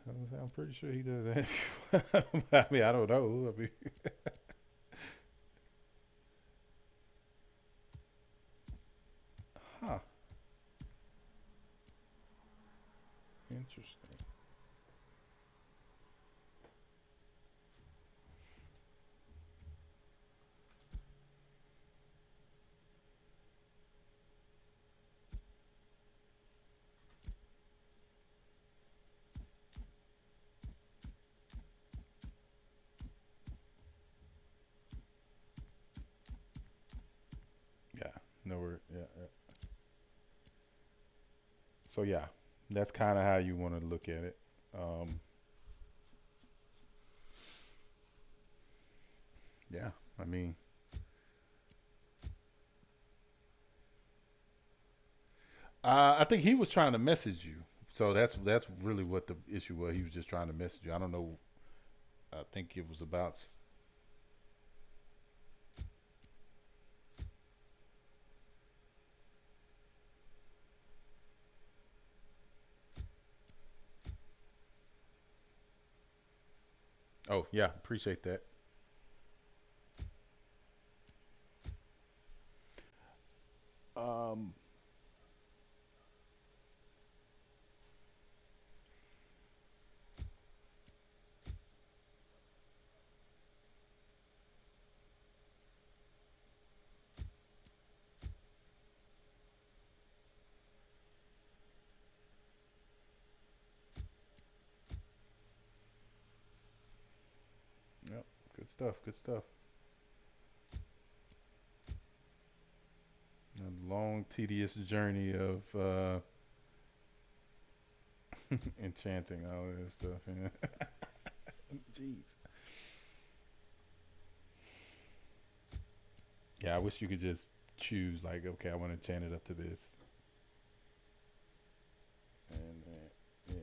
I'm pretty sure he does that. I mean, I don't know. I mean, huh? Interesting. Yeah. No, yeah, yeah. So yeah, that's kind of how you want to look at it. Um, yeah. I mean, I think he was trying to message you. So that's really what the issue was. He was just trying to message you. I don't know. I think it was about. Oh yeah, appreciate that. Um, Good stuff. Good stuff. A long, tedious journey of enchanting all of this stuff. Yeah. Jeez. Yeah, I wish you could just choose, like, okay, I want to enchant it up to this. And yeah.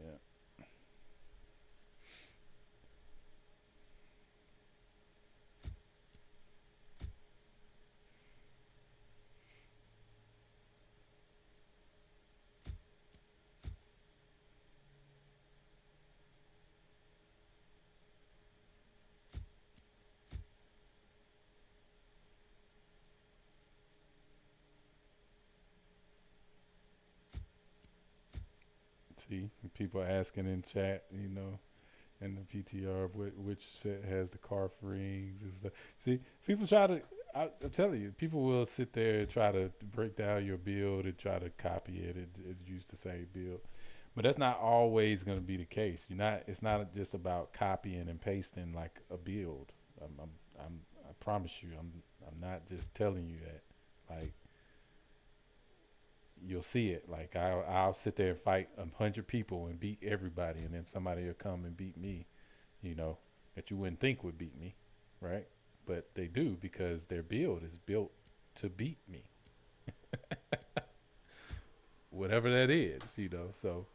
See, people asking in chat, in the PTR of which set has the Carf rings and stuff. See, people try to. I'm telling you, people will sit there and try to break down your build and try to copy it. It's used the same build, but that's not always going to be the case. You're not. It's not just about copying and pasting like a build. I promise you, I'm not just telling you that. Like, you'll see it. Like, I'll sit there and fight 100 people and beat everybody, and then somebody will come and beat me, that you wouldn't think would beat me, right? But they do because their build is built to beat me, whatever that is. So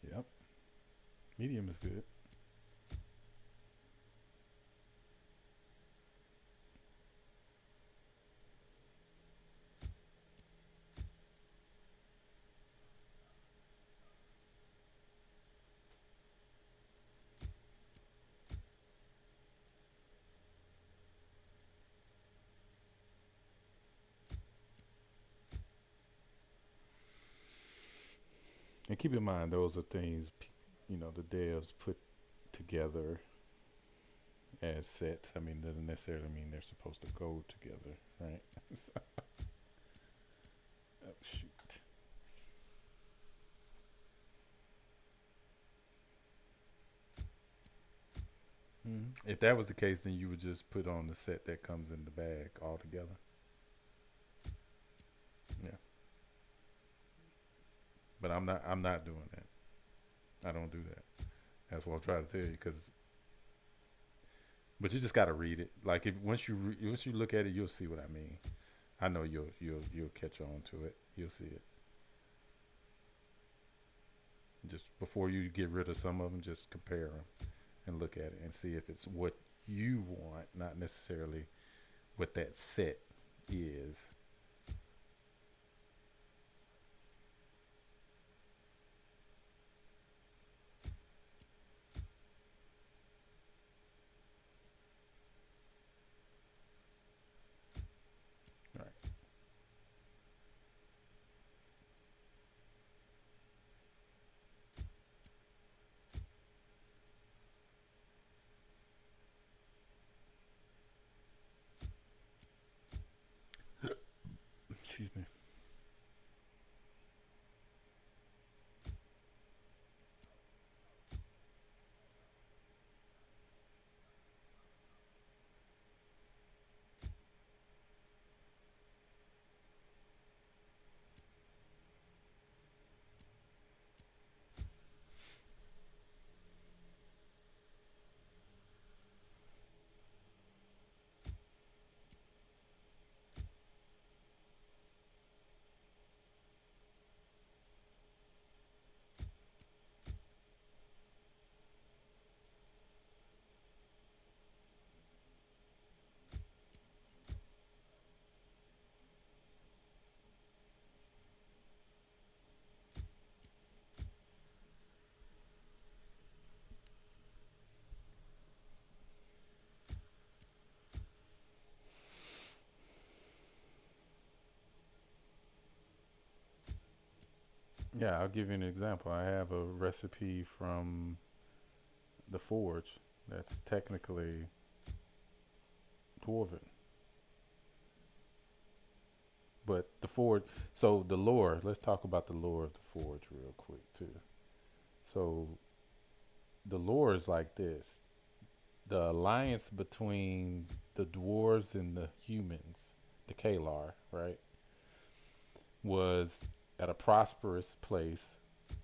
yep, medium is good. And keep in mind, those are things, the devs put together as sets. I mean, doesn't necessarily mean they're supposed to go together, right? So, oh, shoot. If that was the case, then you would just put on the set that comes in the bag altogether. Yeah. But I'm not doing that. I don't do that. That's what I'm trying to tell you. But you just got to read it. Like, if once you look at it, you'll see what I mean. I know you'll catch on to it. You'll see it. Just before you get rid of some of them, just compare them and look at it and see if it's what you want, not necessarily what that set is. All right. Excuse me. Yeah, I'll give you an example. I have a recipe from the Forge that's technically dwarven, but the Forge. So the lore. Let's talk about the lore of the Forge real quick too. So the lore is like this: the alliance between the dwarves and the humans, the Kalar, right, was at a prosperous place,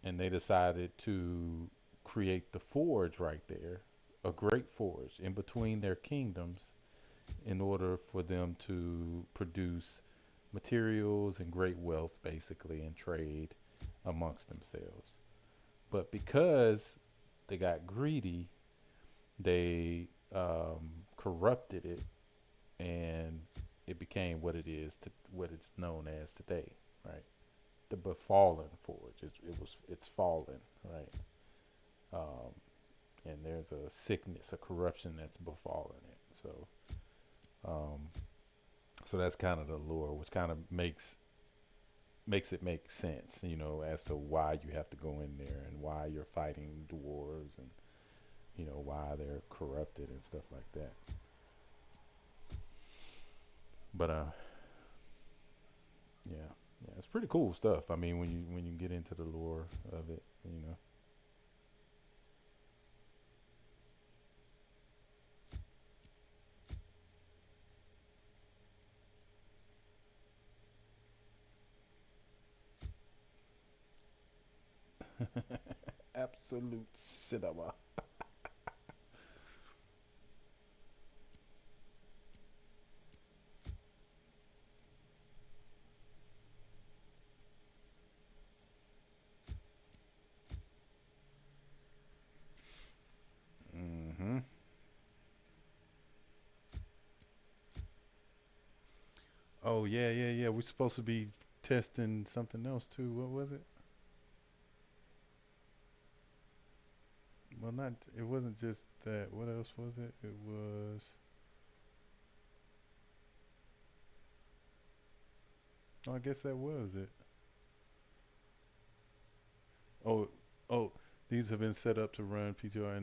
and they decided to create the forge right there, a great forge in between their kingdoms, in order for them to produce materials and great wealth, basically, and trade amongst themselves. But because they got greedy, they corrupted it, and it became what it is, to what it's known as today, right? The befallen forge. It's fallen, right? Um, and there's a sickness, a corruption that's befallen it. Um, so that's kind of the lore, which kind of makes it make sense, as to why you have to go in there and why you're fighting dwarves and why they're corrupted and stuff like that. But yeah, yeah, it's pretty cool stuff. I mean, when you get into the lore of it. Absolute cinema. Mm-hmm. Oh yeah, yeah, yeah. We're supposed to be testing something else too. What was it? Well, not. It wasn't just that. What else was it? It was. Oh, I guess that was it. Oh, oh. These have been set up to run PTR,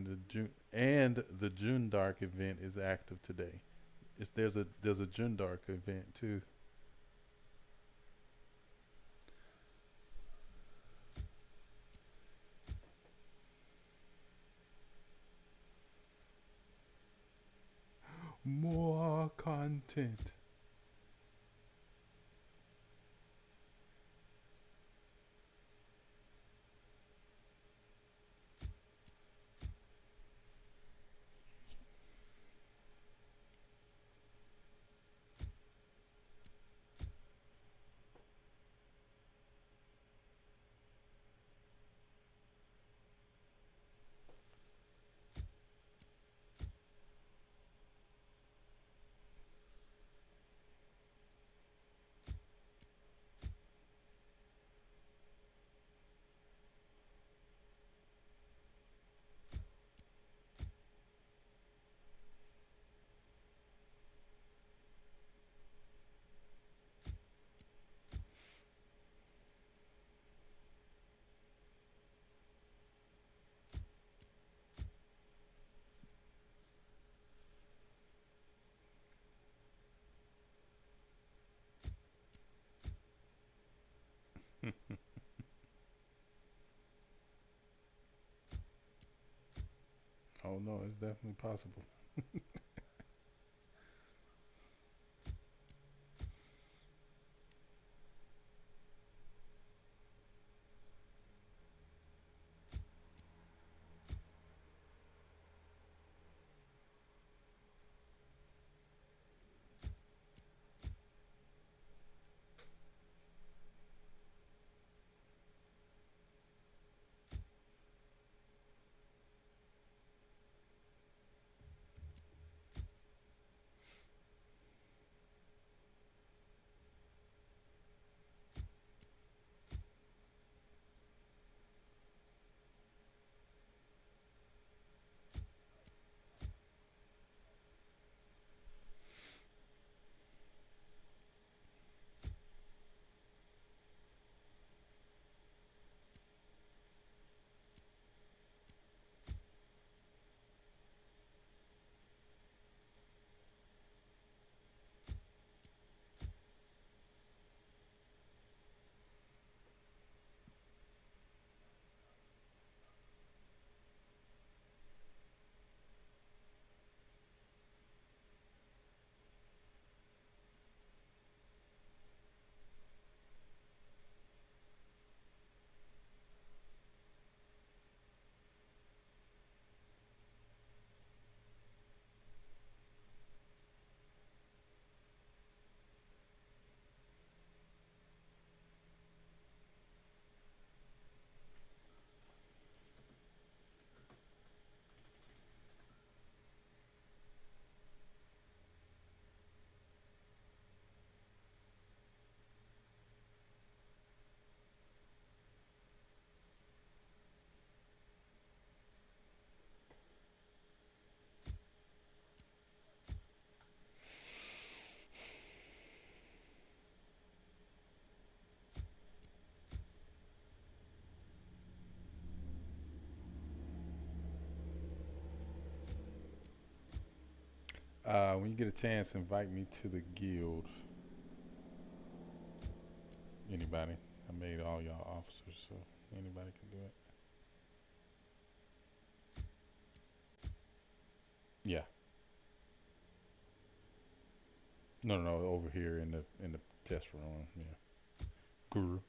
and the June Dark event is active today. There's a June Dark event too. More content. Oh no, it's definitely possible. When you get a chance, invite me to the guild. Anybody? I made all y'all officers, so anybody can do it. Yeah. No, no, no. Over here in the test room. Yeah. Guru.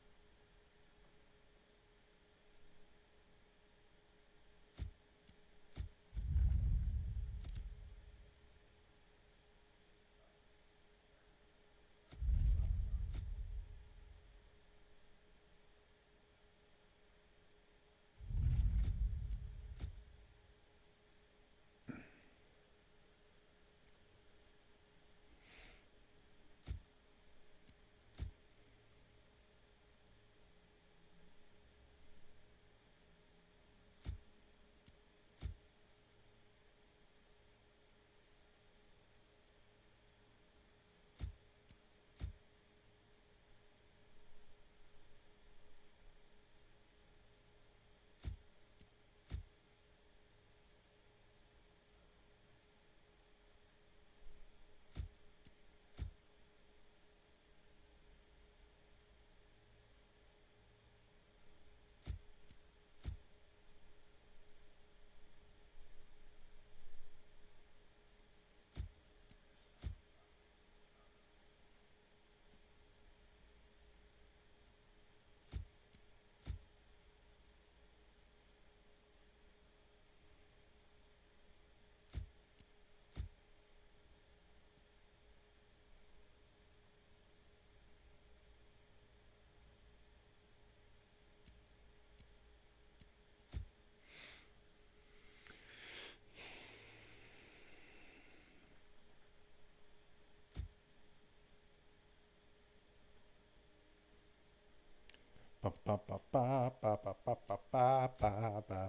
Ba ba ba ba ba ba ba ba ba ba ba.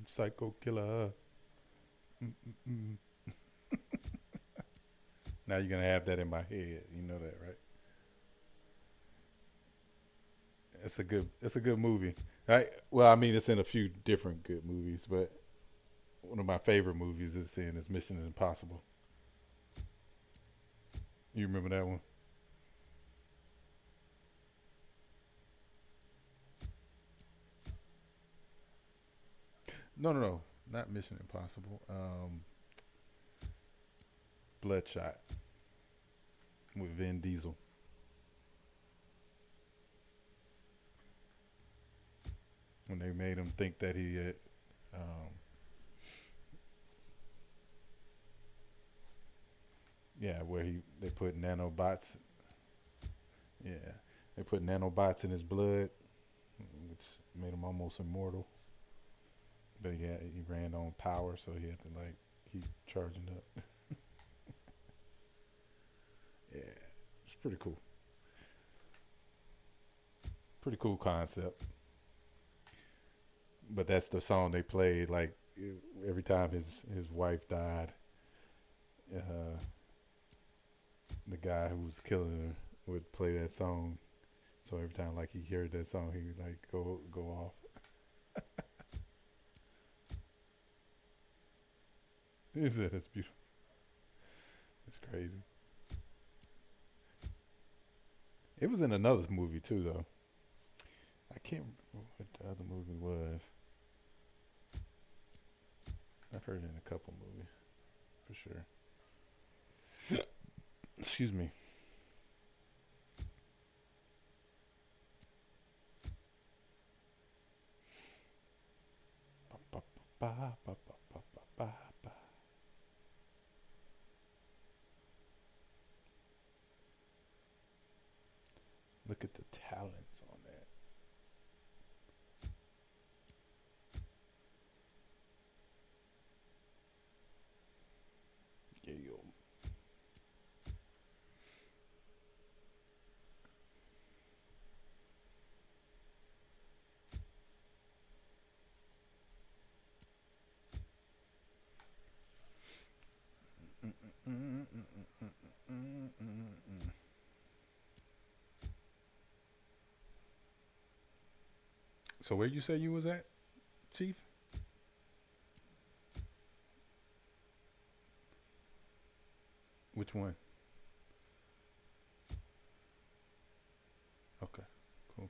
Psycho killer. Mm, mm, mm. Now you're gonna have that in my head. You know that, right? It's a good movie. Right? Well, I mean, it's in a few different good movies, but one of my favorite movies is Mission Impossible. You remember that one? No, no, no, not Mission Impossible. Bloodshot with Vin Diesel. When they made him think that he had, um, yeah, where they put nanobots. Yeah, they put nanobots in his blood, which made him almost immortal. But he ran on power, so he had to like keep charging up. Yeah, it's pretty cool. Pretty cool concept. But that's the song they played like every time his wife died. Uh, the guy who was killing her would play that song. So every time like he heard that song, he would like go off. He said it's beautiful. It's crazy. It was in another movie too, though. I can't remember what the other movie was. I've heard it in a couple movies for sure. Excuse me. Ba, ba, ba, ba, ba, ba, ba, ba, ba. Look at the talents on that. Yeah, yo. Mm, mm, mm, mm, mm, mm, mm, mm, mm. So where you say you was at, Chief? Which one? Okay, cool.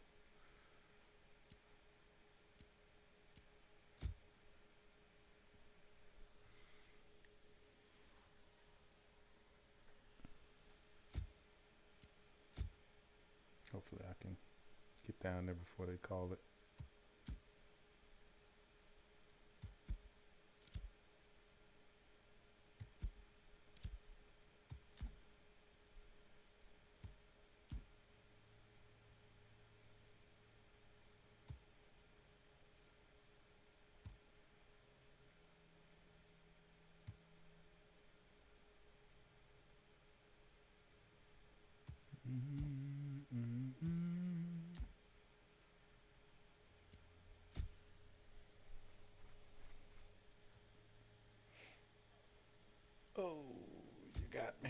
Hopefully I can get down there before they call it. Oh, you got me.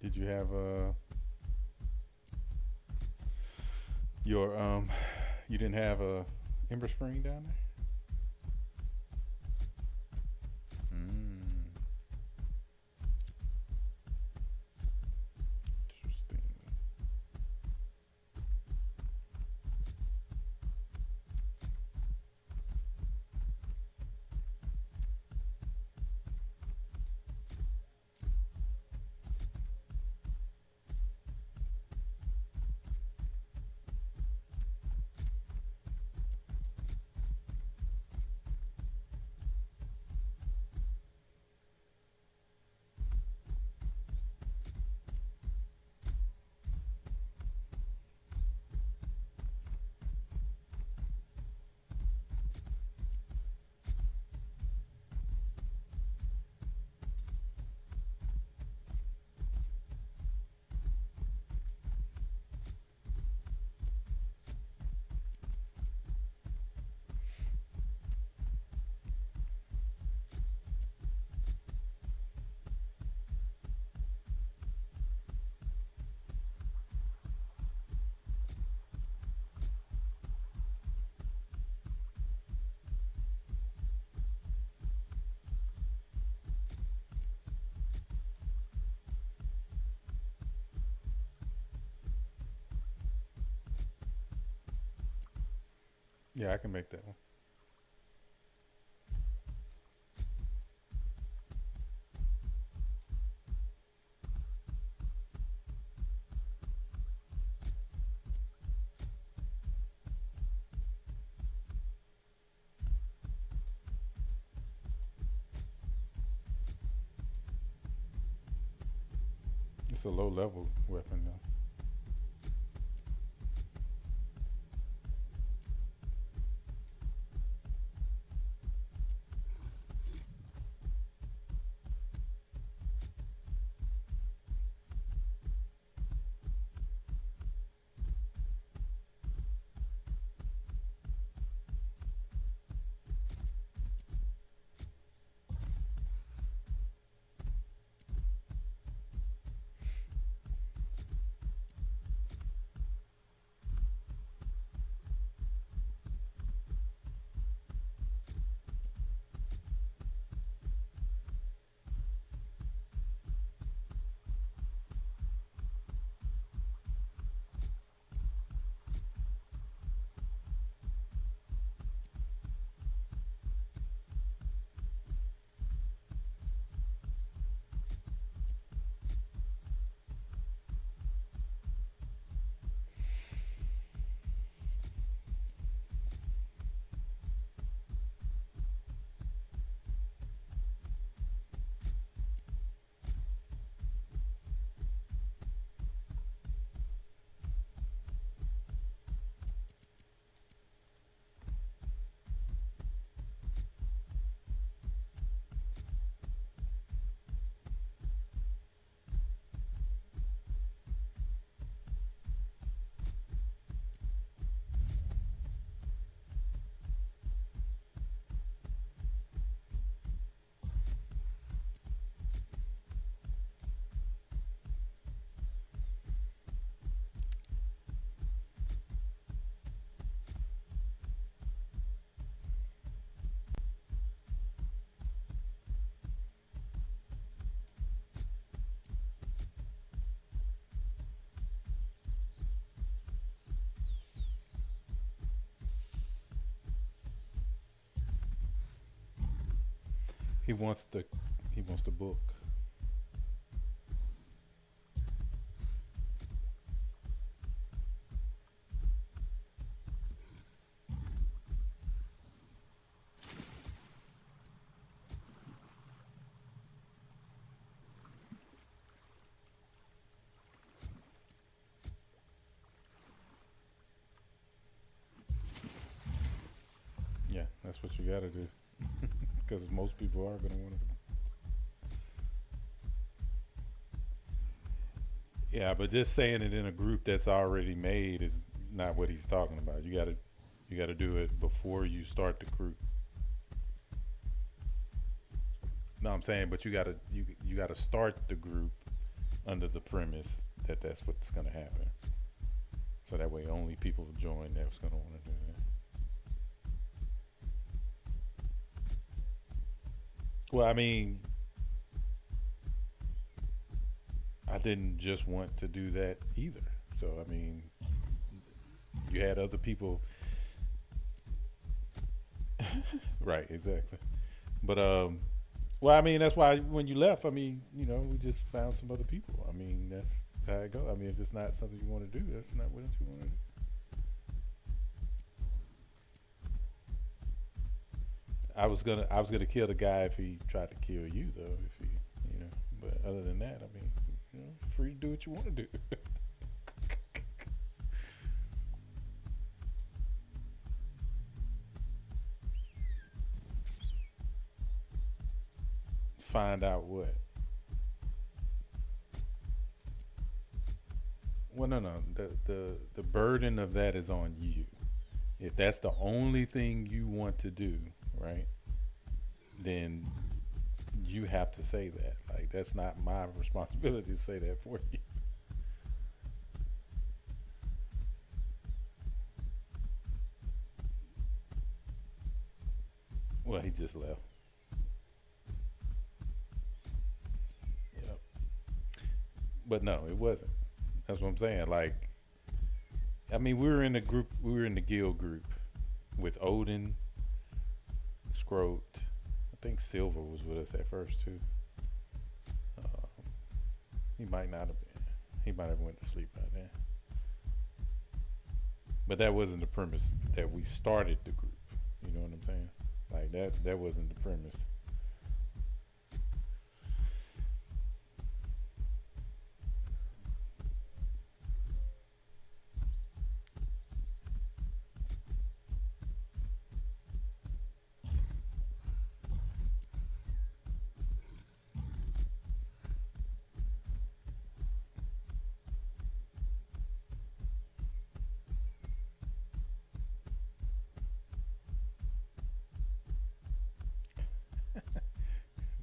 Did you have your you didn't have a Ember Spring down there? Interesting. Yeah, I can make that one. It's a low level weapon though. He wants the book. Yeah, that's what you gotta do. Because most people are gonna want to. Yeah, but just saying it in a group that's already made is not what he's talking about. You gotta do it before you start the group. No, I'm saying, but you gotta start the group under the premise that that's what's gonna happen. So that way, only people join that's gonna want to do that. Well, I mean, I didn't just want to do that either. So I mean, you had other people, right? Exactly. But well, I mean, that's why when you left, I mean, we just found some other people. I mean, that's how it goes. I mean, if it's not something you want to do, that's not what you want to do. I was gonna kill the guy if he tried to kill you, though. If he, you know. But other than that, I mean, free to do what you want to do. Find out what. Well, no, no. The burden of that is on you. If that's the only thing you want to do, right? Then you have to say that. Like that's not my responsibility to say that for you. Well, he just left. Yep. But no, it wasn't. That's what I'm saying. Like, I mean, we were in the guild group with Odin, Scroat. I think Silver was with us at first too. Um, he might not have been. He might have went to sleep by then. But that wasn't the premise that we started the group. You know what I'm saying? Like that wasn't the premise.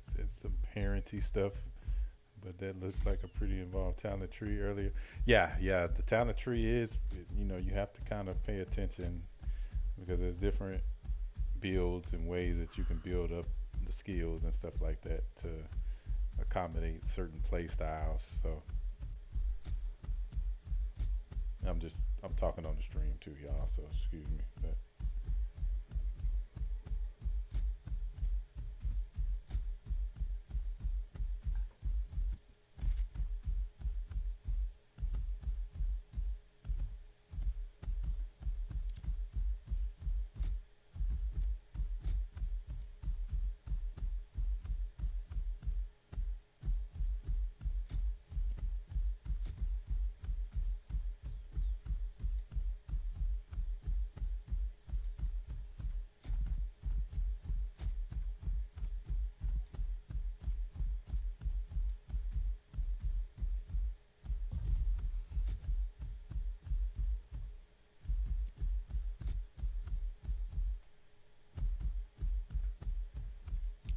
Said some parenty stuff, but that looked like a pretty involved talent tree earlier. Yeah, yeah, the talent tree is, you have to kind of pay attention because there's different builds and ways that you can build up the skills and stuff like that to accommodate certain play styles. So I'm talking on the stream too, y'all. So excuse me,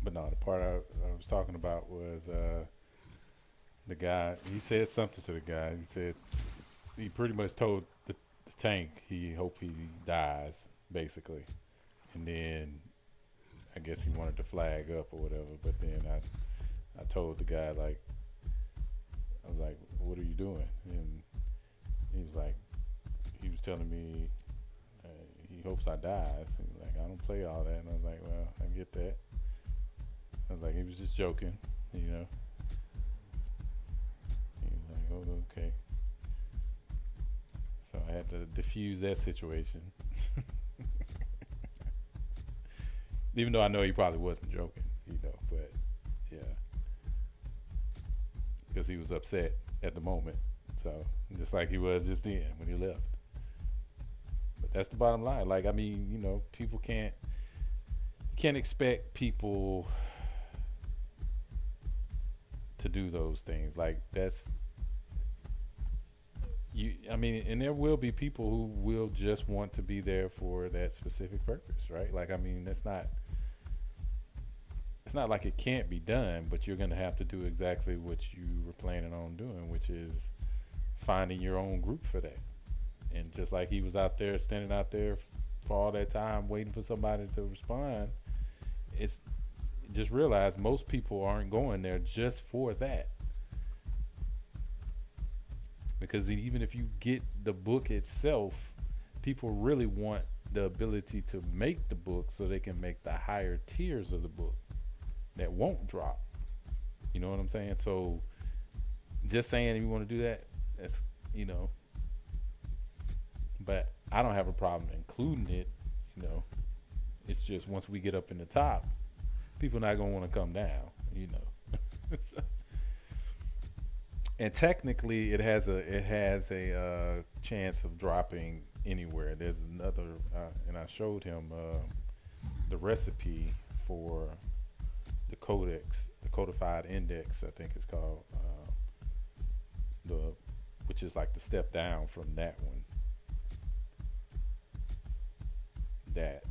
but no, the part I was talking about was the guy. He said something to the guy. He said he pretty much told the tank he hope he dies basically, and then I guess he wanted to flag up or whatever. But then I told the guy like I was like, "What are you doing?" And he was like, he was telling me he hopes I die. So he's like, "I don't play all that," and I was like, "Well, I get that." I was like, he was just joking, you know. He was like, oh, okay. So I had to diffuse that situation. Even though I know he probably wasn't joking, you know, but yeah. Because he was upset at the moment. So, just like he was just then when he left. But that's the bottom line. Like, I mean, you know, people you can't expect people to do those things. Like, I mean, and there will be people who will just want to be there for that specific purpose, right? Like, I mean, it's not like it can't be done, but you're going to have to do exactly what you were planning on doing, which is finding your own group for that. And just like he was out there, standing out there for all that time, waiting for somebody to respond, it's just realize most people aren't going there just for that. Because even if you get the book itself, people really want the ability to make the book so they can make the higher tiers of the book that won't drop. You know what I'm saying? So just saying you want to do that, that's, you know, but I don't have a problem including it, you know. It's just once we get up in the top, people not going to want to come down, you know. So, and technically it has a chance of dropping anywhere. There's another and I showed him the recipe for the codex, the codified index, I think it's called, which is like the step down from that one, that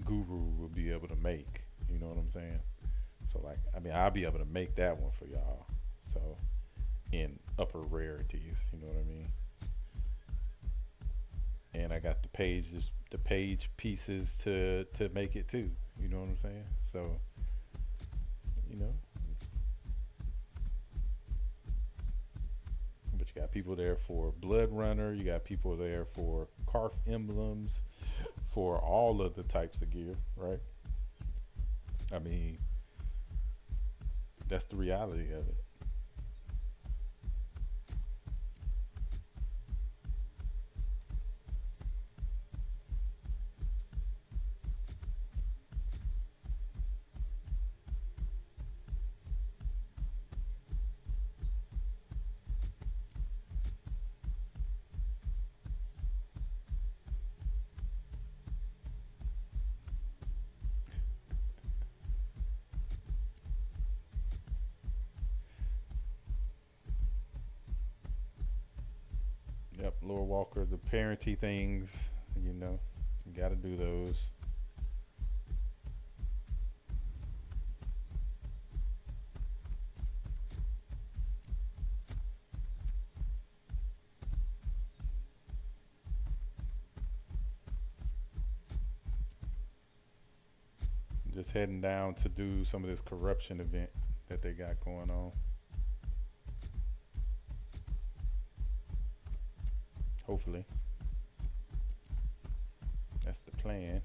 Guru will be able to make. You know what I'm saying? So like, I mean, I'll be able to make that one for y'all. So in upper rarities, you know what I mean? And I got the page pieces to make it too. You know what I'm saying? So, you know, but you got people there for Blood Runner. You got people there for Karf emblems, for all of the types of gear, right? I mean, that's the reality of it. Yep, Lord Walker, the parenty things, you know, you got to do those. Just heading down to do some of this corruption event that they got going on. Hopefully. That's the plan.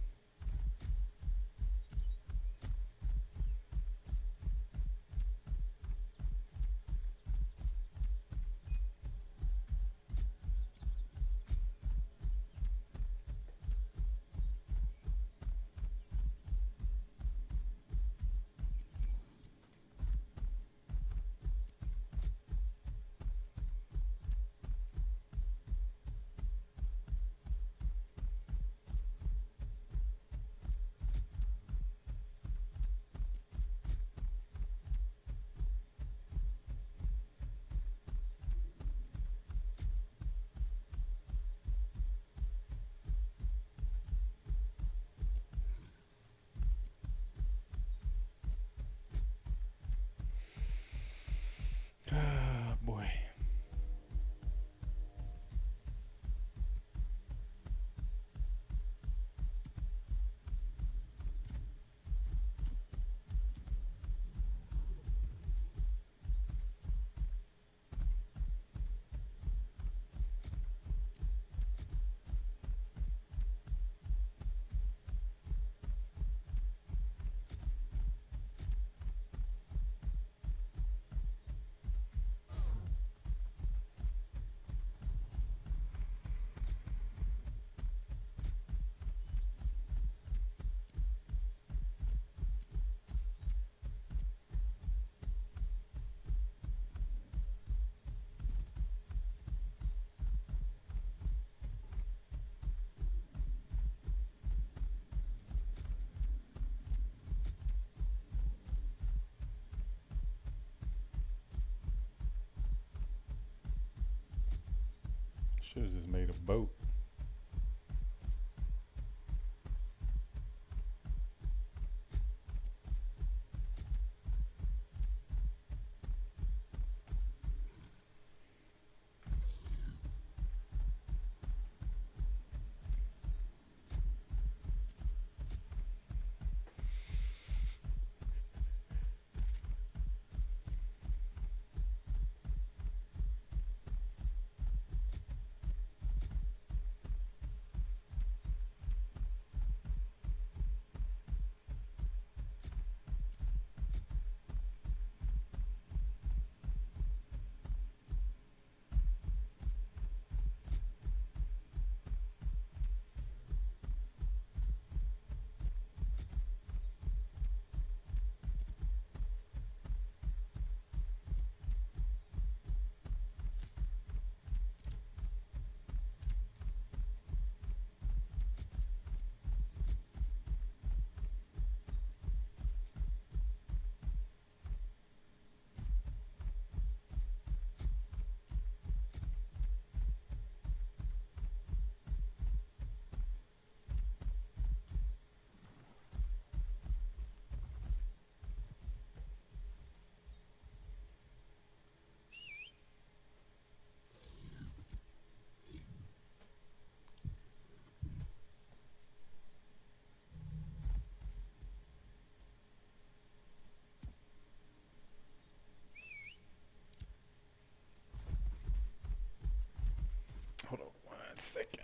Should have just made a boat. Hold on 1 second.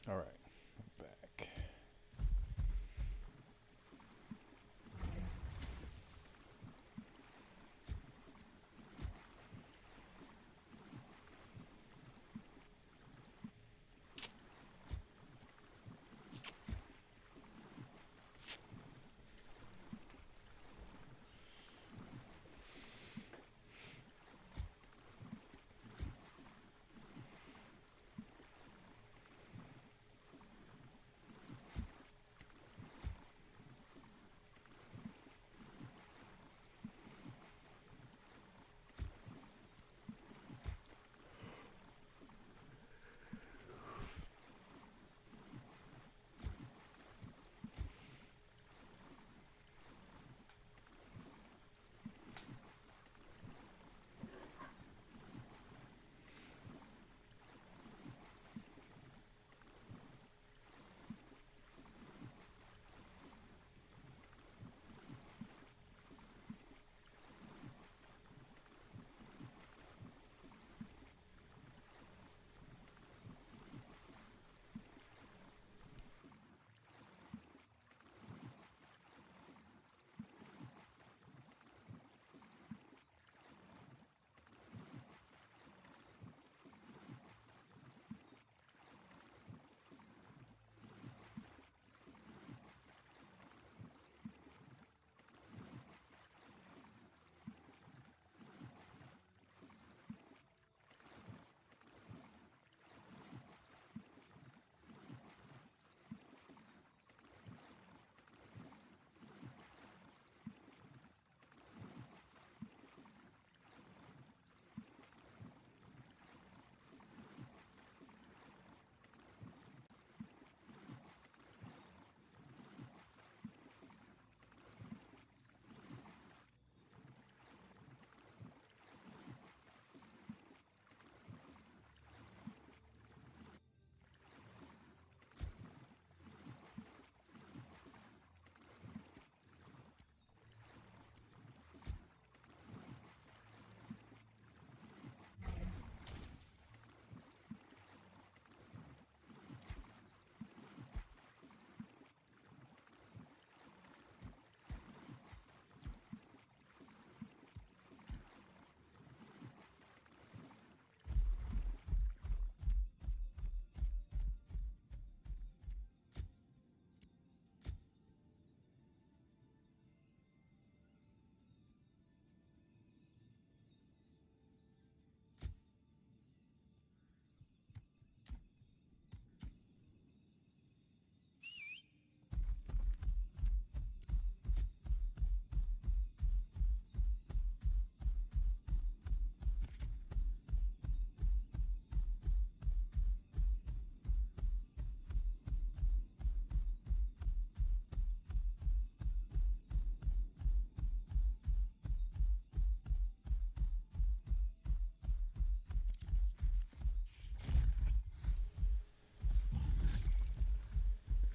All right, I'm back.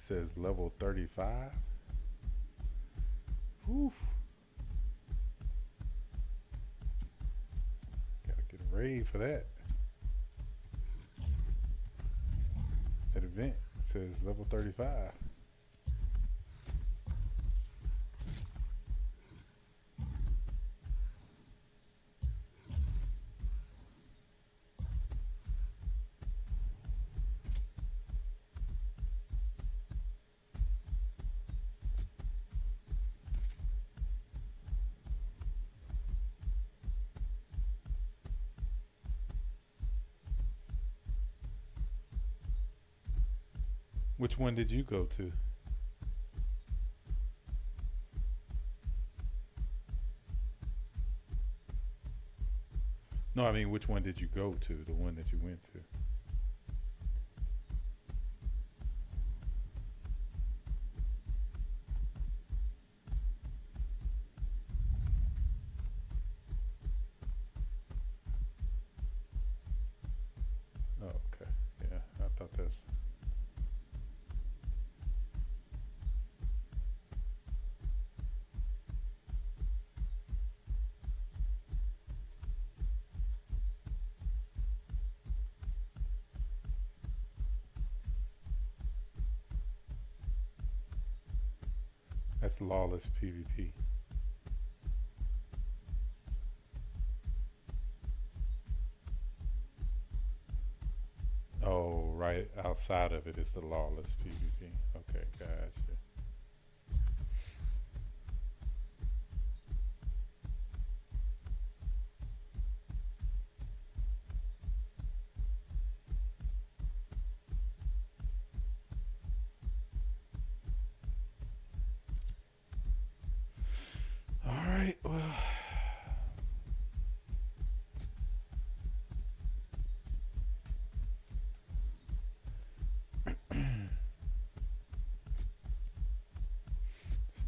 says level 35. Whew. Gotta get a raid for that. That event says level 35. Which one did you go to? No, I mean, which one did you go to? The one that you went to? Oh, okay. Yeah, I thought that's. That's lawless PvP. Oh, right outside of it is the lawless PvP. Okay, gotcha. All right, well.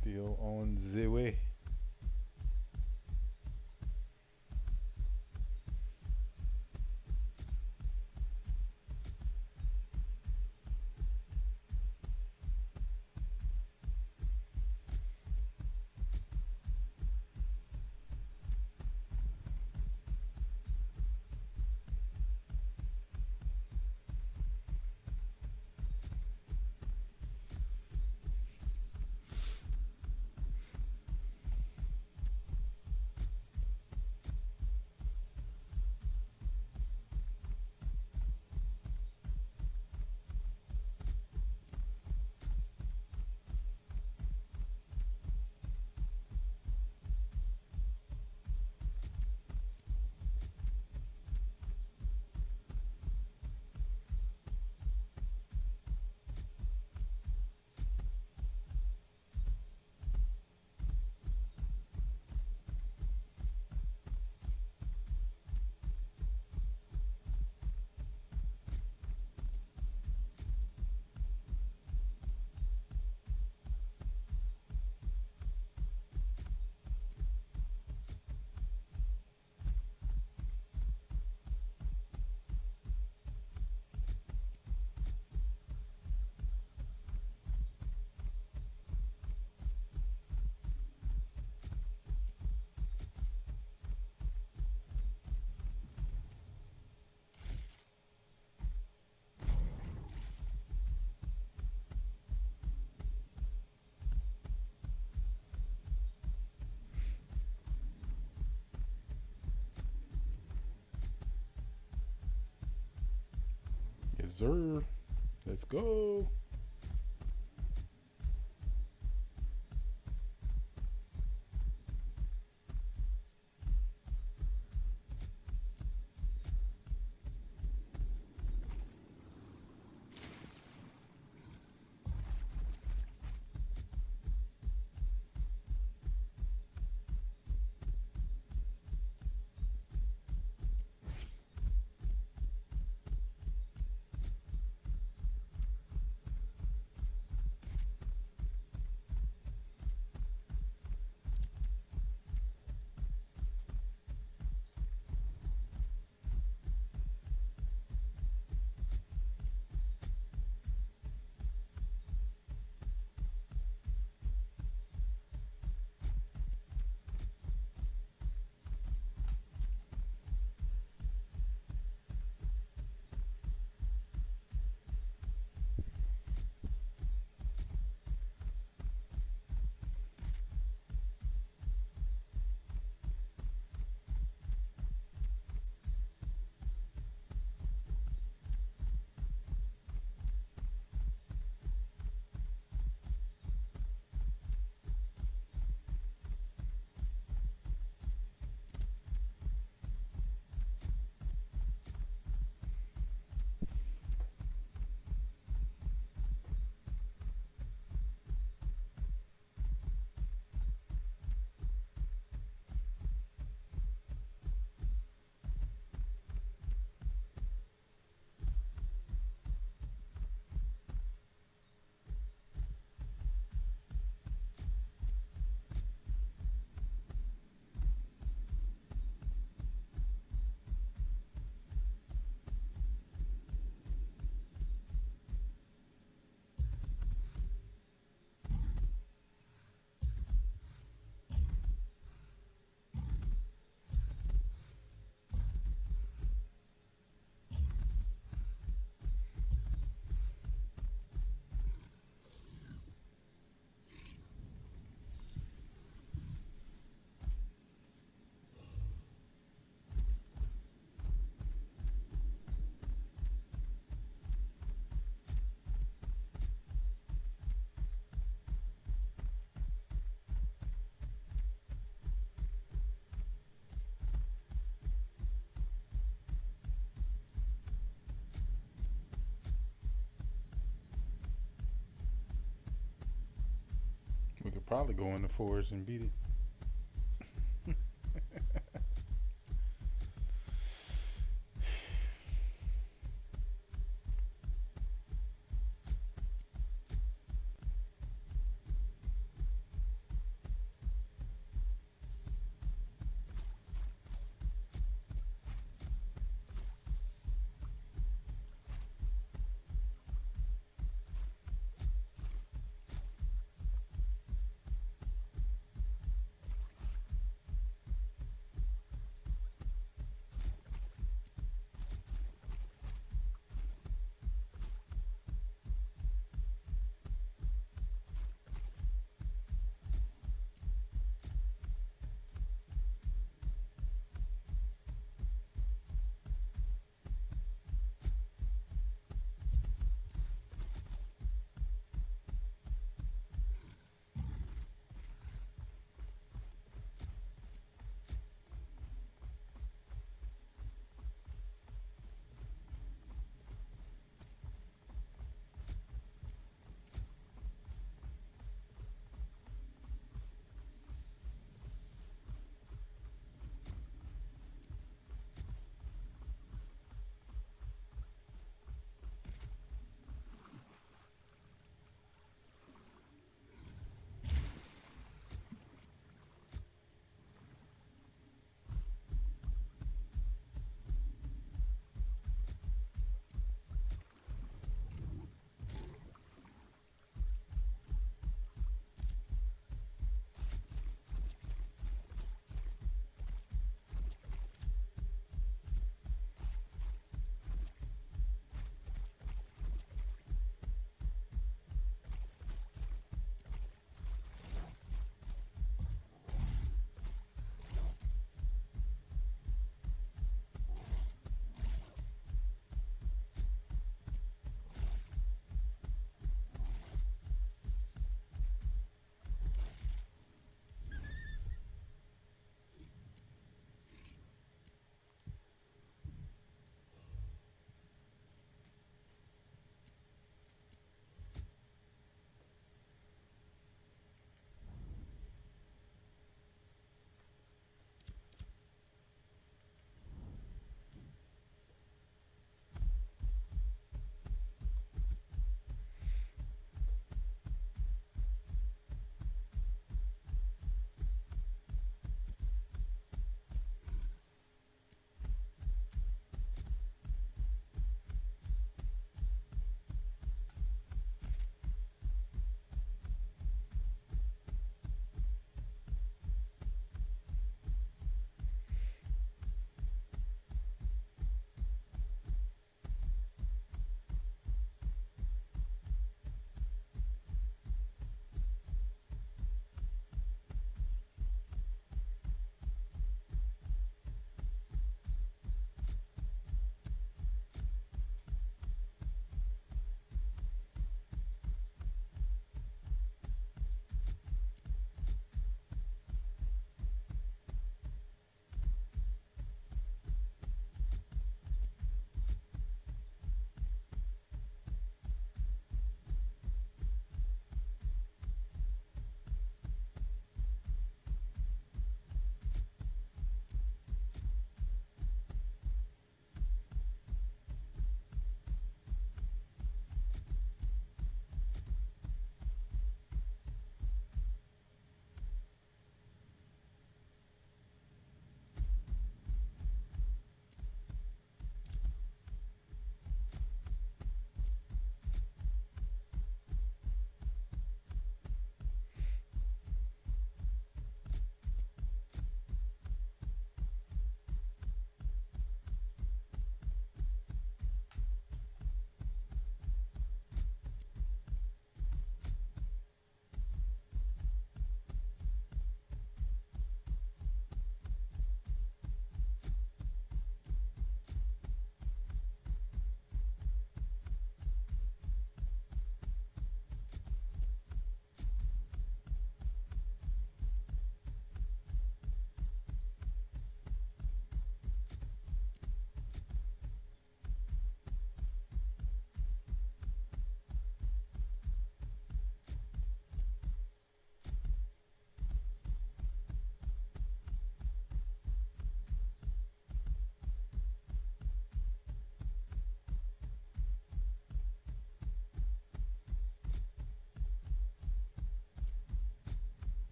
Still on the way. Yes, sir. Let's go. We could probably go in the forest and beat it.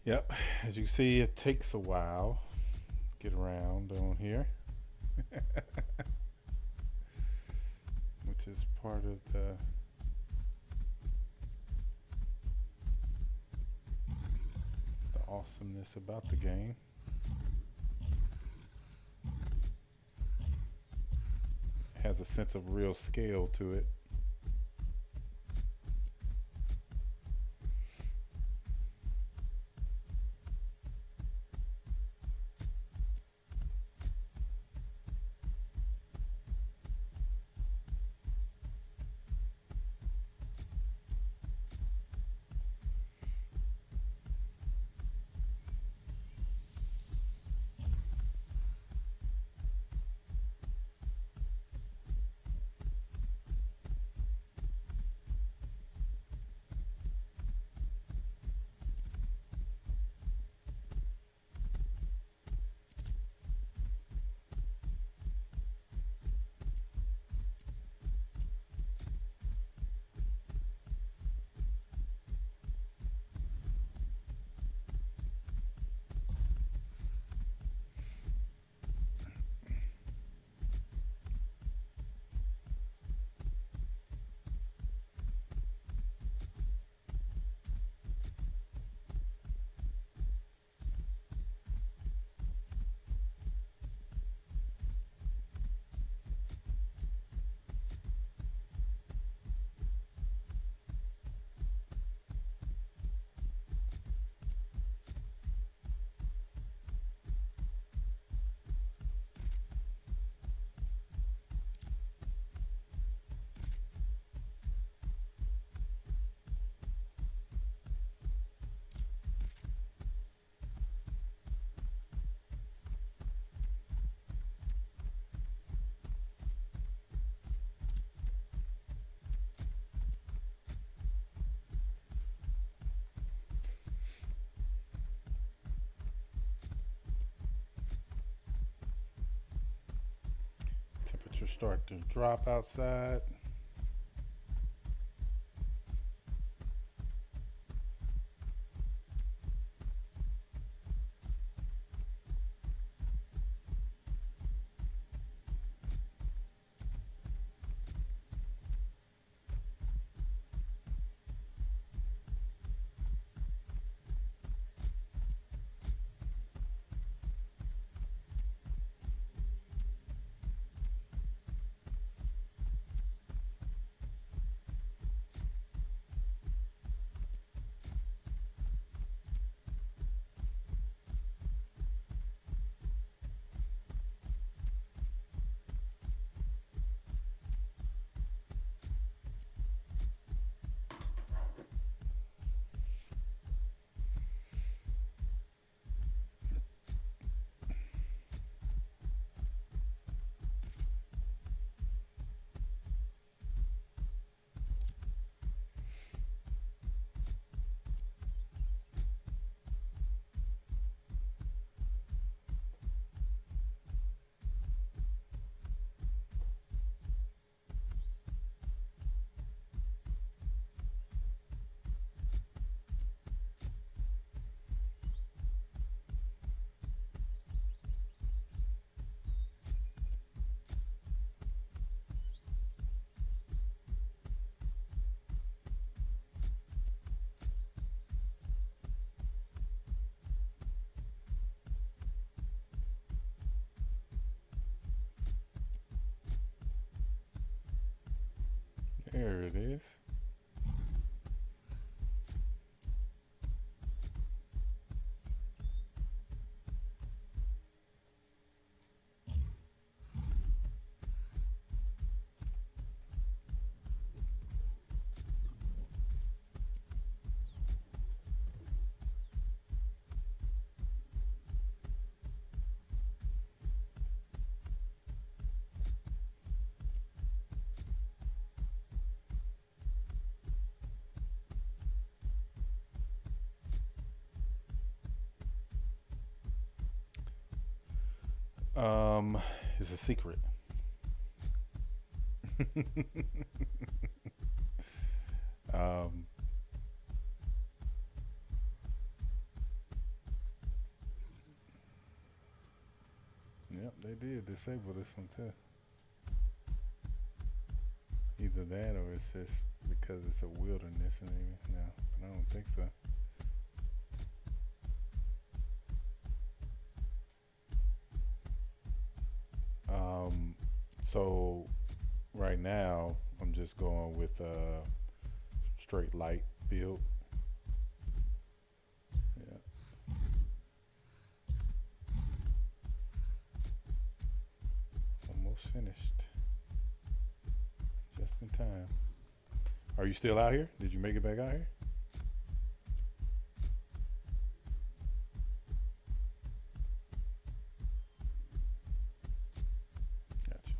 Yep, as you see, it takes a while to get around on here, which is part of the awesomeness about the game. It has a sense of real scale to it. Temperatures start to drop outside. There it is. Is a secret. um, Yep, they did disable this one too. Either that or it's just because it's a wilderness and no, but I don't think so. So right now I'm just going with straight light build. Yeah. Almost finished. Just in time. Are you still out here? Did you make it back out here? Gotcha.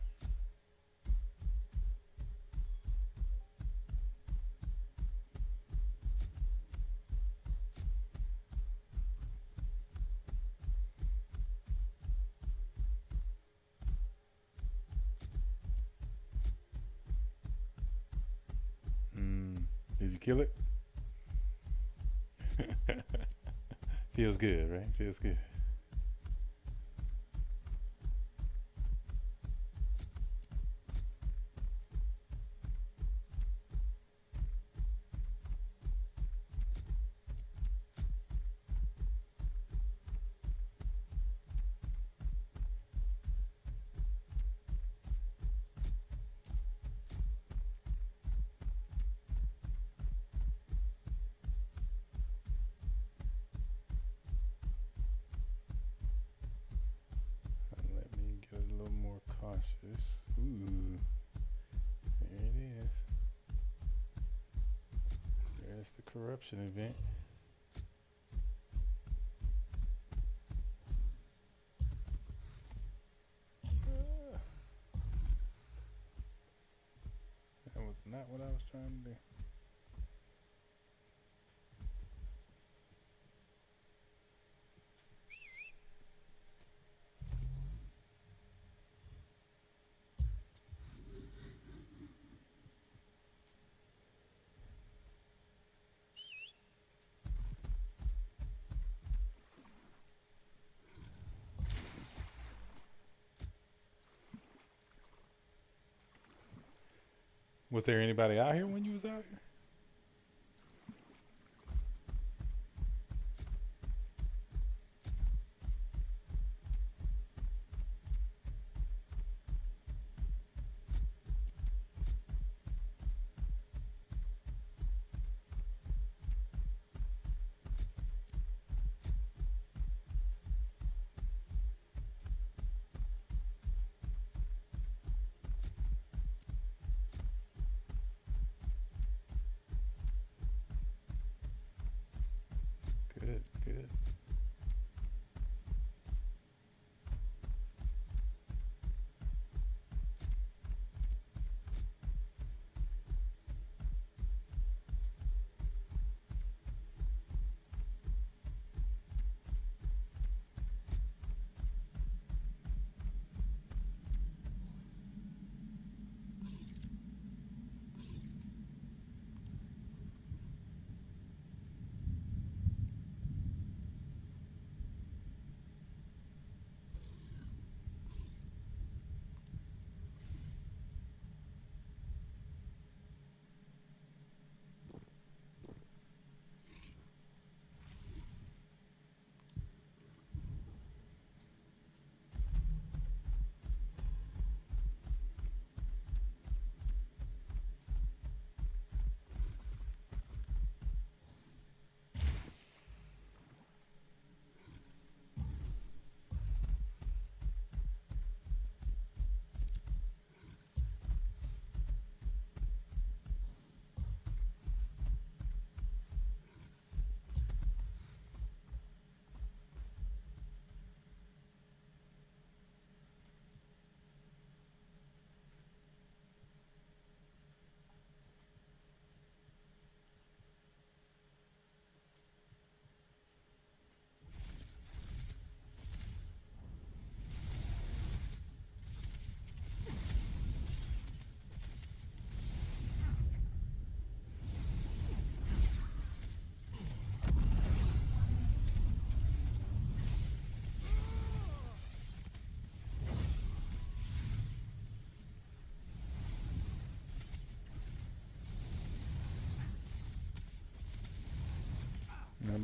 Did you kill it? Feels good, right? Feels good. Let me get a little more cautious. Ooh, there it is. There's the corruption event. That was not what I was trying to do. Was there anybody out here when you was out here?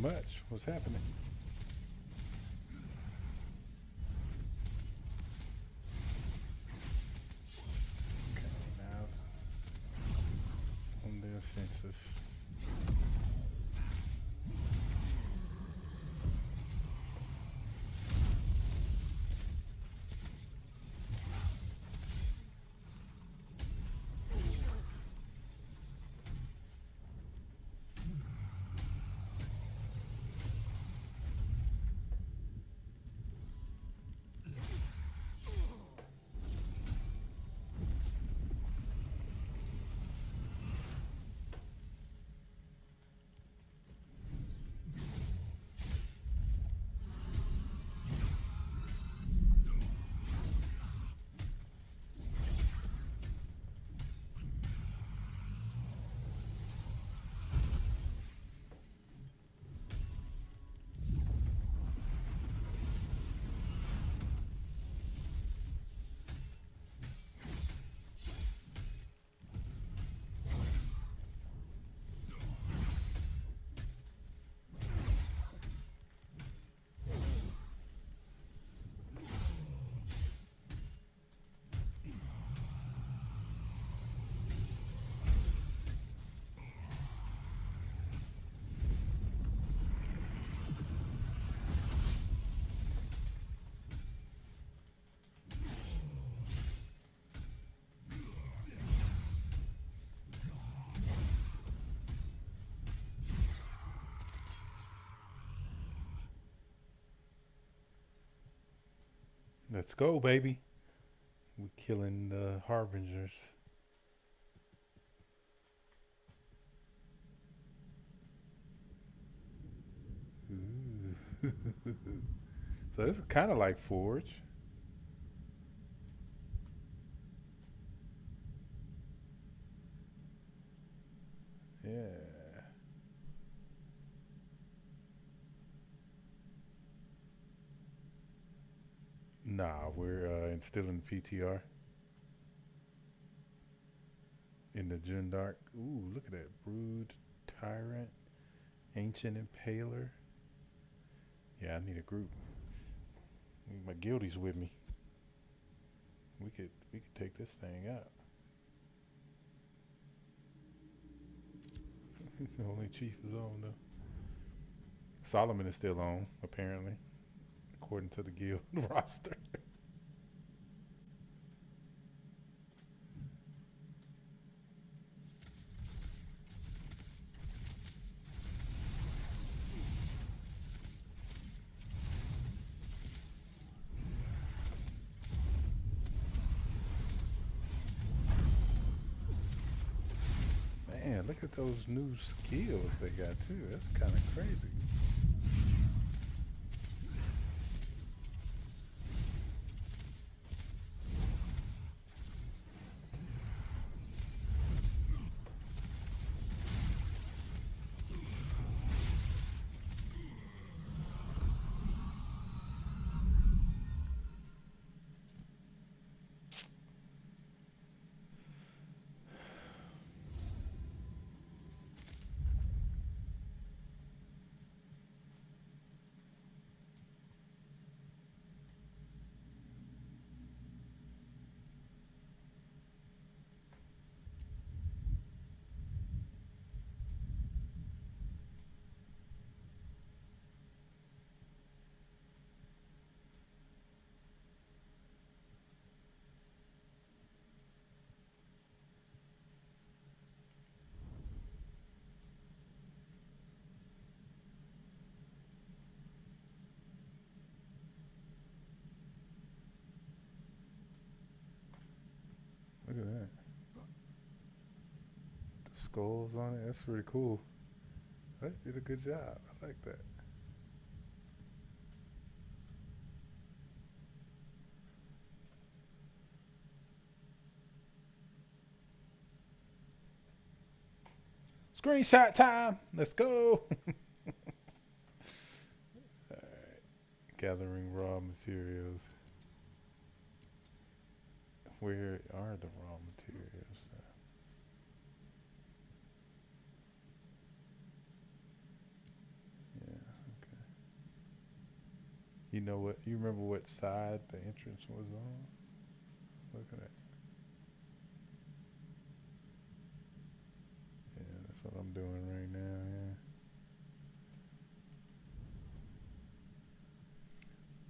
much. What's happening? Okay, now on the offensive. Let's go, baby. We're killing the harbingers. Ooh. So this is kind of like Forge. Yeah. Nah, we're instilling PTR in the Jundark. Ooh, look at that. Brood, Tyrant, Ancient Impaler. Yeah, I need a group. Need my guildies with me. We could take this thing out. The only chief is on though. Solomon is still on, apparently, according to the guild roster. Man, look at those new skills they got too. That's kind of crazy. Look at that. The skulls on it. That's pretty cool. They did a good job. I like that. Screenshot time. Let's go. Alright. Gathering raw materials. Where are the raw materials? Yeah. You know what? You remember what side the entrance was on? Look at that. Yeah, that's what I'm doing right now.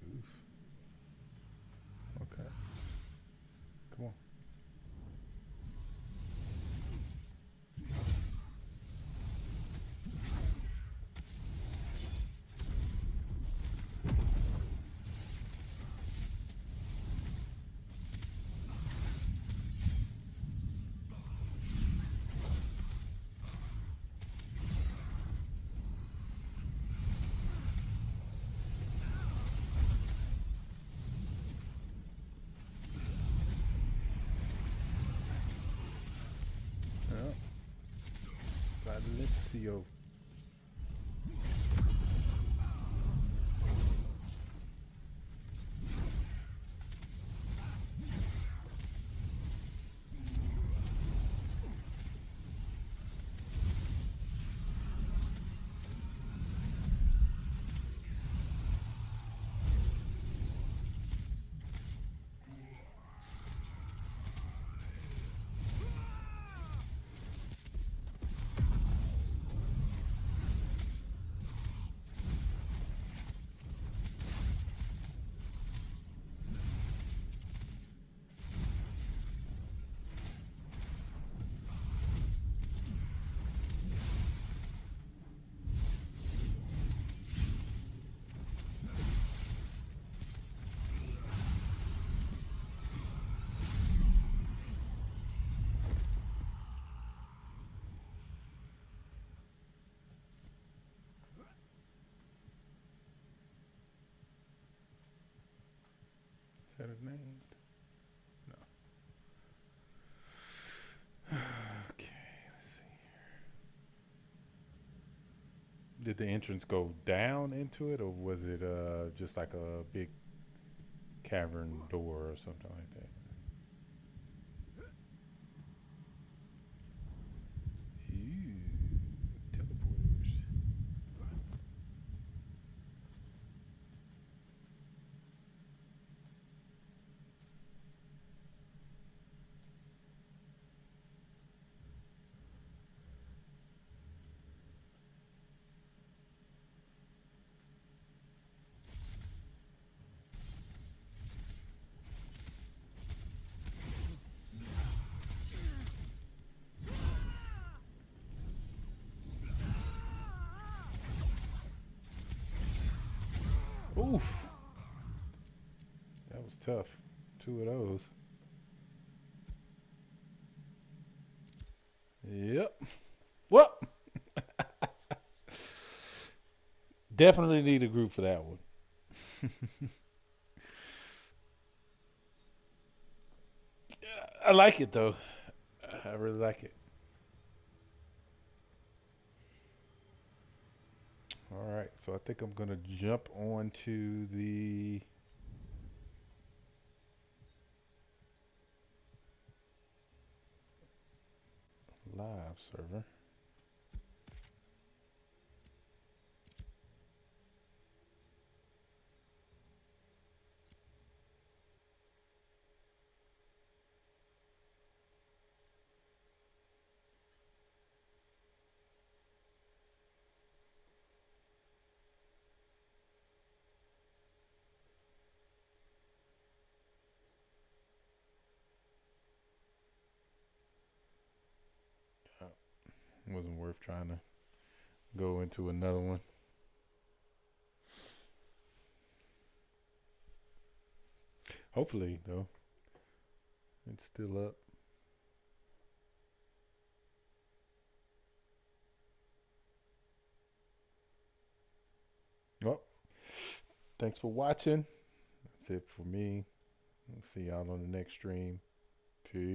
Yeah. Oof. Okay. Come on. Yeah. Silencio. Is that his name? No. Okay, let's see. Did the entrance go down into it, or was it just like a big cavern door or something like that? Ooh, teleporters. Oof, that was tough. Two of those. Yep. Well, definitely need a group for that one. I like it though. I really like it. All right, so I think I'm gonna jump on to the live server. Wasn't worth trying to go into another one. Hopefully, though, it's still up. Well, thanks for watching. That's it for me. I'll see y'all on the next stream. Peace.